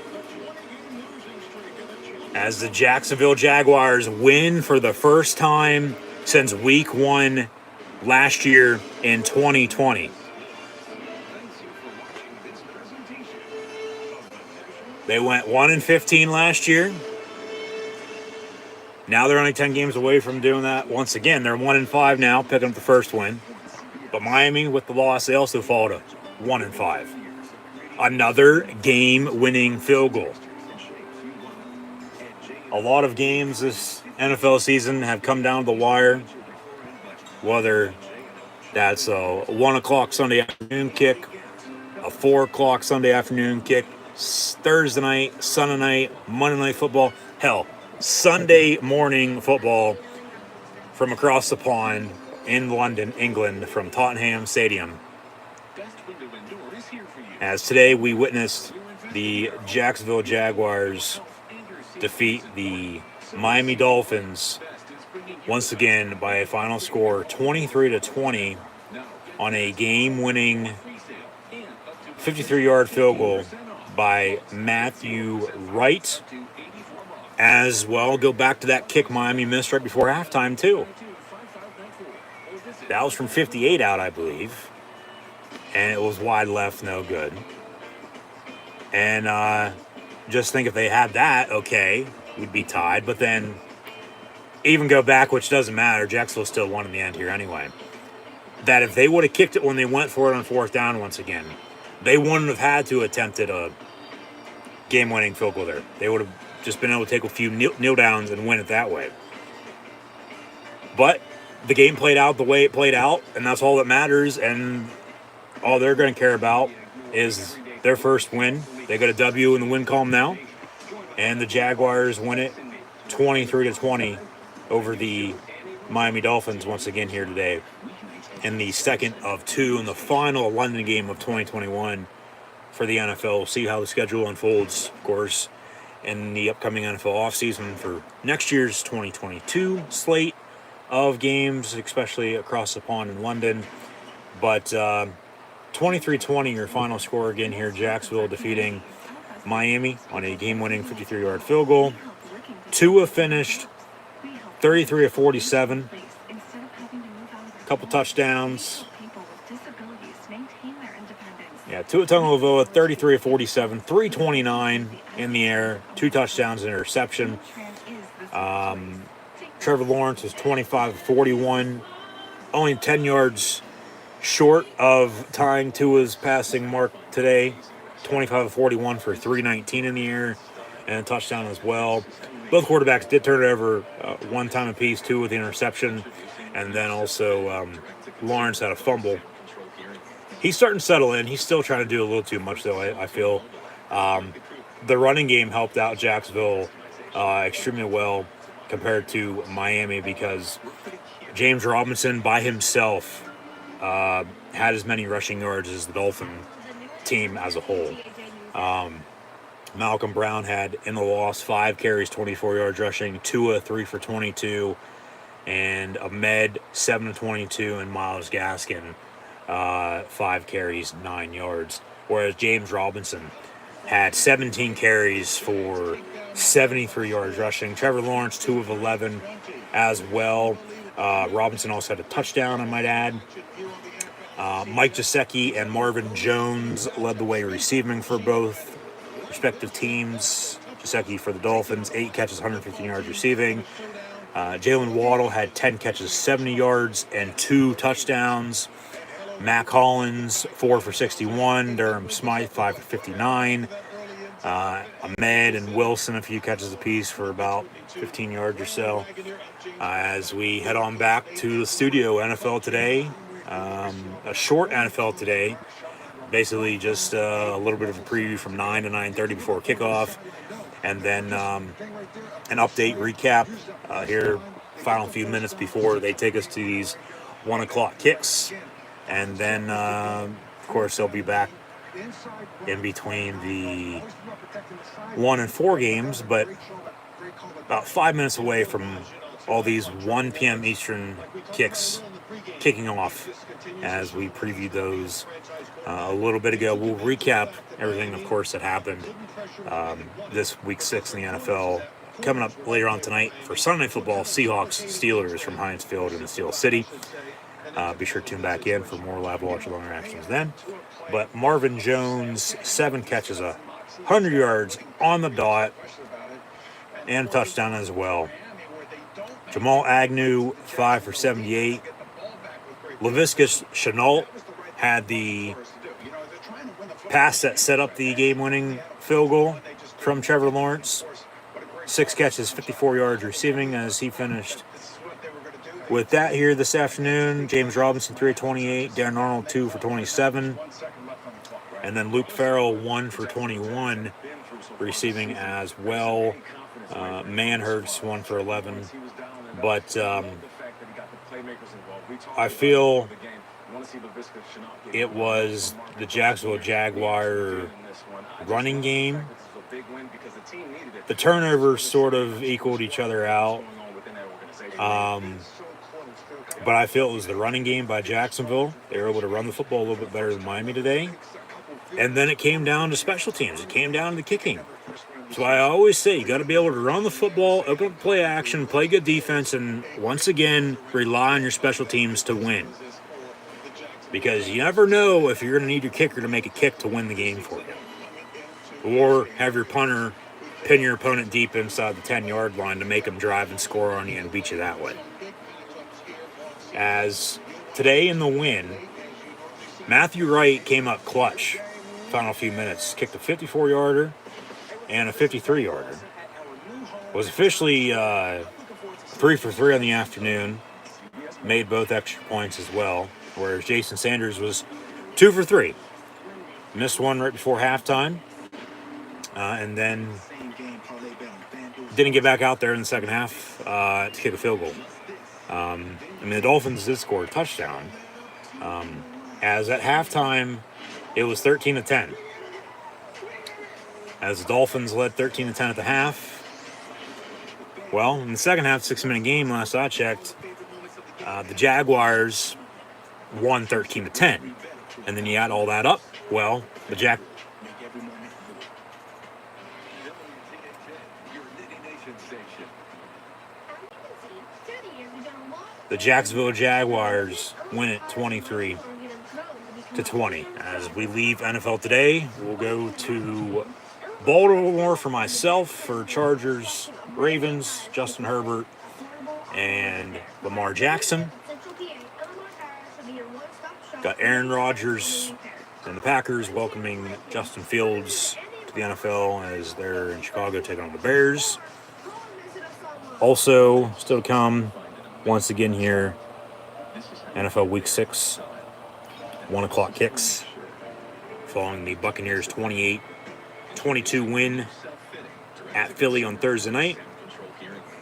As the Jacksonville Jaguars win for the first time since week 1 last year in 2020. They went 1-15 last year. Now they're only 10 games away from doing that. Once again, they're 1-5 now, picking up the first win. But Miami, with the loss, they also followed up 1-5. Another game-winning field goal. A lot of games this NFL season have come down to the wire. Whether that's a 1 o'clock Sunday afternoon kick, a 4 o'clock Sunday afternoon kick, Thursday night, Sunday night, Monday night football. Hell, Sunday morning football from across the pond in London, England, from Tottenham Stadium. As today we witnessed the Jacksonville Jaguars defeat the Miami Dolphins once again by a final score 23-20 on a game-winning 53-yard field goal by Matthew Wright. As well, go back to that kick Miami missed right before halftime, too. That was from 58 out, I believe. And it was wide left, no good. And just think if they had that, okay, we'd be tied. But then even go back, which doesn't matter. Jacksonville still won in the end here anyway. That if they would have kicked it when they went for it on fourth down once again, they wouldn't have had to attempted a game-winning field goal there. They would have just been able to take a few kneel downs and win it that way. But the game played out the way it played out, and that's all that matters. And all they're going to care about is their first win. They got a W in the win column now, and the Jaguars win it 23-20 over the Miami Dolphins once again here today in the second of two in the final London game of 2021 for the NFL. We'll see how the schedule unfolds, of course, in the upcoming NFL offseason for next year's 2022 slate of games, especially across the pond in London. But 23-20, your final score again here. Jacksonville defeating Miami on a game-winning 53-yard field goal. Tua finished 33-47. Couple touchdowns. Yeah, Tua Tagovailoa 33-47, 329 in the air, 2 touchdowns, and interception. Trevor Lawrence was 25-41, only 10 yards short of tying Tua's passing mark today. 25-41 for 319 in the air and a touchdown as well. Both quarterbacks did turn it over one time apiece, Tua with the interception, and then also Lawrence had a fumble. He's starting to settle in. He's still trying to do a little too much, though, I feel. The running game helped out Jacksonville extremely well compared to Miami because James Robinson by himself had as many rushing yards as the Dolphin team as a whole. Malcolm Brown had, in the loss, 5 carries, 24 yards rushing. Tua, 3 for 22. And Ahmed, 7 for 22. And Myles Gaskin, 5 carries, 9 yards. Whereas James Robinson had 17 carries for 73 yards rushing. Trevor Lawrence, 2 of 11 as well. Robinson also had a touchdown, I might add. Mike Gesicki and Marvin Jones led the way receiving for both respective teams. Gesicki for the Dolphins, 8 catches, 115 yards receiving. Jalen Waddle had 10 catches, 70 yards, and 2 touchdowns. Mac Hollins, 4 for 61. Durham Smythe, 5 for 59. Ahmed and Wilson, a few catches apiece for about 15 yards or so. As we head on back to the studio, NFL Today. A short NFL Today. Basically just a little bit of a preview from 9 to 9:30 before kickoff. And then an update recap here, final few minutes before they take us to these 1 o'clock kicks. And then, of course, they'll be back in between the 1 and 4 games, but about 5 minutes away from all these 1 p.m. Eastern kicks kicking off as we previewed those a little bit ago. We'll recap everything, of course, that happened this week 6 in the NFL. Coming up later on tonight for Sunday Night Football, Seahawks Steelers from Heinz Field in Steel City. Be sure to tune back in for more live watch along reactions then. But Marvin Jones, 7 catches, 100 yards on the dot, and a touchdown as well. Jamal Agnew, 5 for 78. Laviska Shenault had the pass that set up the game-winning field goal from Trevor Lawrence. 6 catches, 54 yards receiving as he finished with that here this afternoon. James Robinson, 3 for 28. Darren Arnold, 2 for 27. And then Luke Farrell, 1 for 21, receiving as well. Manhurts, 1 for 11. But I feel it was the Jacksonville Jaguar running game. The turnovers sort of equaled each other out. But I feel it was the running game by Jacksonville. They were able to run the football a little bit better than Miami today. And then it came down to special teams. It came down to the kicking. So I always say you got to be able to run the football, open up play action, play good defense, and once again, rely on your special teams to win. Because you never know if you're going to need your kicker to make a kick to win the game for you. Or have your punter pin your opponent deep inside the 10-yard line to make them drive and score on you and beat you that way. As today in the win, Matthew Wright came up clutch. Final few minutes, kicked a 54-yarder and a 53-yarder. Was officially 3 for 3 on the afternoon. Made both extra points as well. Whereas Jason Sanders was 2 for 3. Missed one right before halftime. And then didn't get back out there in the second half to kick a field goal. The Dolphins did score a touchdown. As at halftime, it was 13-10. As the Dolphins led 13-10 at the half. Well, in the second half, 6-minute game, last I checked, the Jaguars won 13-10. And then you add all that up, well, the Jacksonville Jaguars win it 23-20. As we leave NFL Today, we'll go to Baltimore for myself, for Chargers, Ravens, Justin Herbert, and Lamar Jackson. Got Aaron Rodgers and the Packers welcoming Justin Fields to the NFL as they're in Chicago taking on the Bears. Also, still to come, once again here, NFL Week 6, 1 o'clock kicks, following the Buccaneers' 28-22 win at Philly on Thursday night.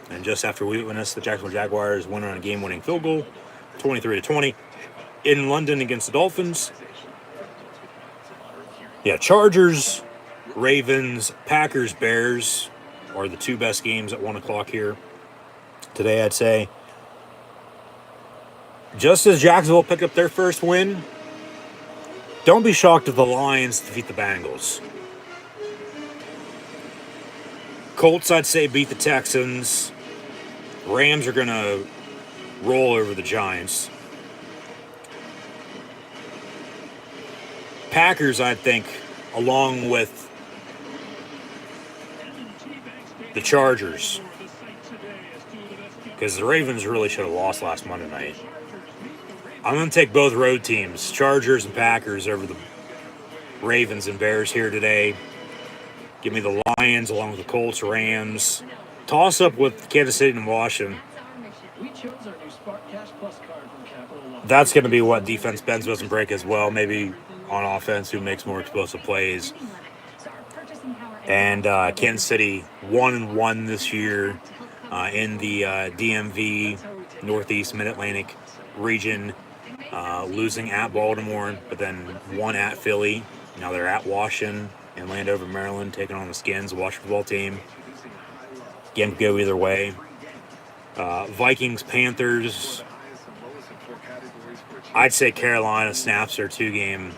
And just after we witnessed the Jacksonville Jaguars win on a game-winning field goal, 23-20, in London against the Dolphins. Yeah, Chargers, Ravens, Packers, Bears are the 2 best games at 1 o'clock here today, I'd say. Just as Jacksonville picked up their first win, don't be shocked if the Lions defeat the Bengals. Colts, I'd say, beat the Texans. Rams are going to roll over the Giants. Packers, I think, along with the Chargers. Because the Ravens really should have lost last Monday night. I'm going to take both road teams, Chargers and Packers, over the Ravens and Bears here today. Give me the Lions along with the Colts, Rams. Toss up with Kansas City and Washington. We chose our new Spark Cash Plus card from Capital One. That's going to be what defense bends doesn't break as well. Maybe on offense, who makes more explosive plays. And Kansas City 1-1 this year in the DMV, Northeast Mid-Atlantic region, losing at Baltimore, but then won at Philly. Now they're at Washington and Landover, Maryland, taking on the Skins, the Washington football team. Game could go either way. Vikings, Panthers. I'd say Carolina snaps their 2-game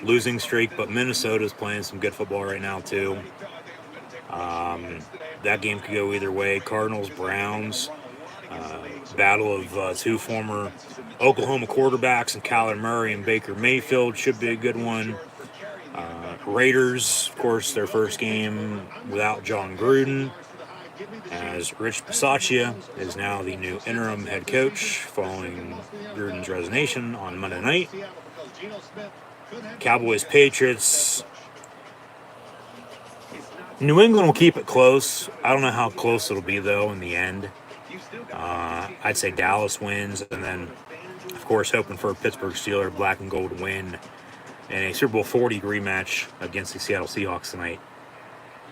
losing streak, but Minnesota's playing some good football right now too. That game could go either way. Cardinals, Browns, battle of two former Oklahoma quarterbacks, and Kyler Murray and Baker Mayfield should be a good one. Raiders, of course, their first game without John Gruden, as Rich Bisaccia is now the new interim head coach following Gruden's resignation on Monday night. Cowboys, Patriots. New England will keep it close. I don't know how close it'll be, though, in the end. I'd say Dallas wins, and then, of course, hoping for a Pittsburgh Steelers black and gold win in a Super Bowl 40 rematch against the Seattle Seahawks tonight.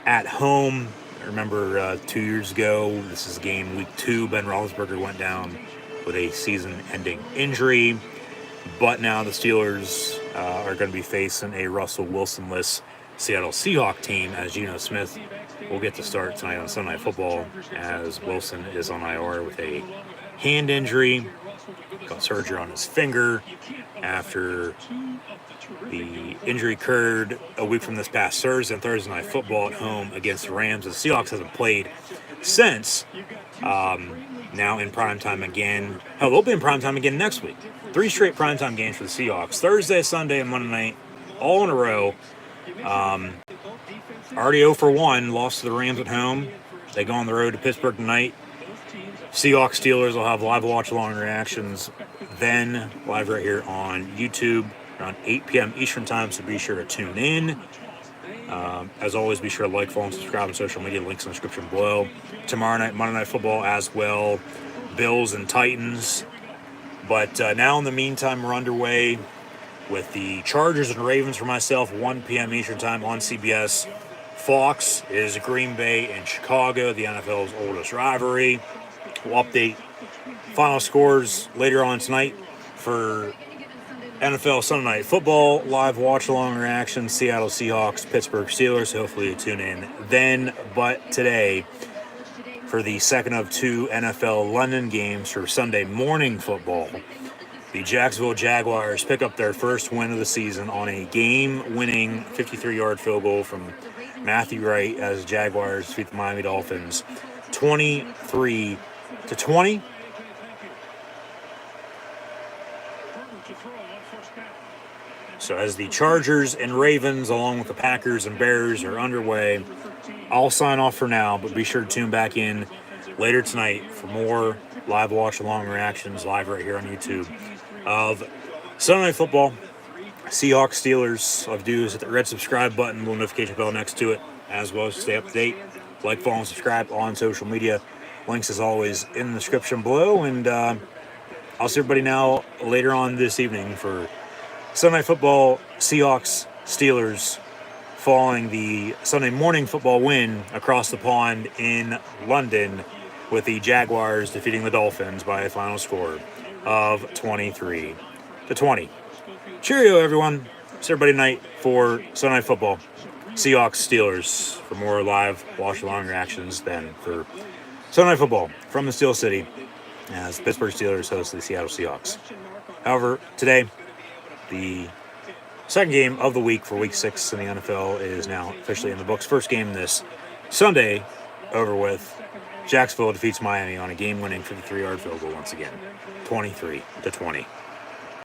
At home, I remember 2 years ago, this is game week 2, Ben Roethlisberger went down with a season-ending injury. But now the Steelers are going to be facing a Russell Wilson-less Seattle Seahawks team, as Geno Smith will get to start tonight on Sunday Night Football, as Wilson is on IR with a hand injury. Got surgery on his finger after the injury occurred a week from this past Thursday Night Football at home against the Rams. The Seahawks hasn't played since. Now in primetime again. Hell, they'll be in primetime again next week. 3 straight primetime games for the Seahawks. Thursday, Sunday, and Monday night, all in a row. Already 0-1, lost to the Rams at home. They go on the road to Pittsburgh tonight. Seahawks, Steelers will have live watch-along reactions then, live right here on YouTube around 8 p.m. Eastern Time, so be sure to tune in. As always, be sure to like, follow, and subscribe on social media. Links in the description below. Tomorrow night, Monday Night Football as well. Bills and Titans. But now, in the meantime, we're underway with the Chargers and Ravens for myself, 1 p.m. Eastern Time on CBS. Fox is Green Bay and Chicago, the NFL's oldest rivalry. We'll update final scores later on tonight for NFL Sunday Night Football, live watch-along reaction, Seattle Seahawks, Pittsburgh Steelers. Hopefully you tune in then. But today, for the second of 2 NFL London games for Sunday morning football, the Jacksonville Jaguars pick up their first win of the season on a game-winning 53-yard field goal from Matthew Wright as the Jaguars defeat the Miami Dolphins 23-20. So as the Chargers and Ravens, along with the Packers and Bears, are underway, I'll sign off for now, but be sure to tune back in later tonight for more live watch-along reactions live right here on YouTube of Sunday Night Football, Seahawks, Steelers. All you have to do is hit the red subscribe button, little notification bell next to it, as well as stay up to date. Like, follow, and subscribe on social media. Links, as always, in the description below. And I'll see everybody now later on this evening for Sunday Night Football, Seahawks, Steelers, following the Sunday morning football win across the pond in London with the Jaguars defeating the Dolphins by a final score of 23-20. Cheerio, everyone. See everybody tonight for Sunday Night Football, Seahawks, Steelers, for more live watch-along reactions then for Sunday Night Football from the Steel City as Pittsburgh Steelers host the Seattle Seahawks. However, today, the second game of the week for Week 6 in the NFL is now officially in the books. First game this Sunday over with. Jacksonville defeats Miami on a game-winning 53-yard field goal once again, 23-20.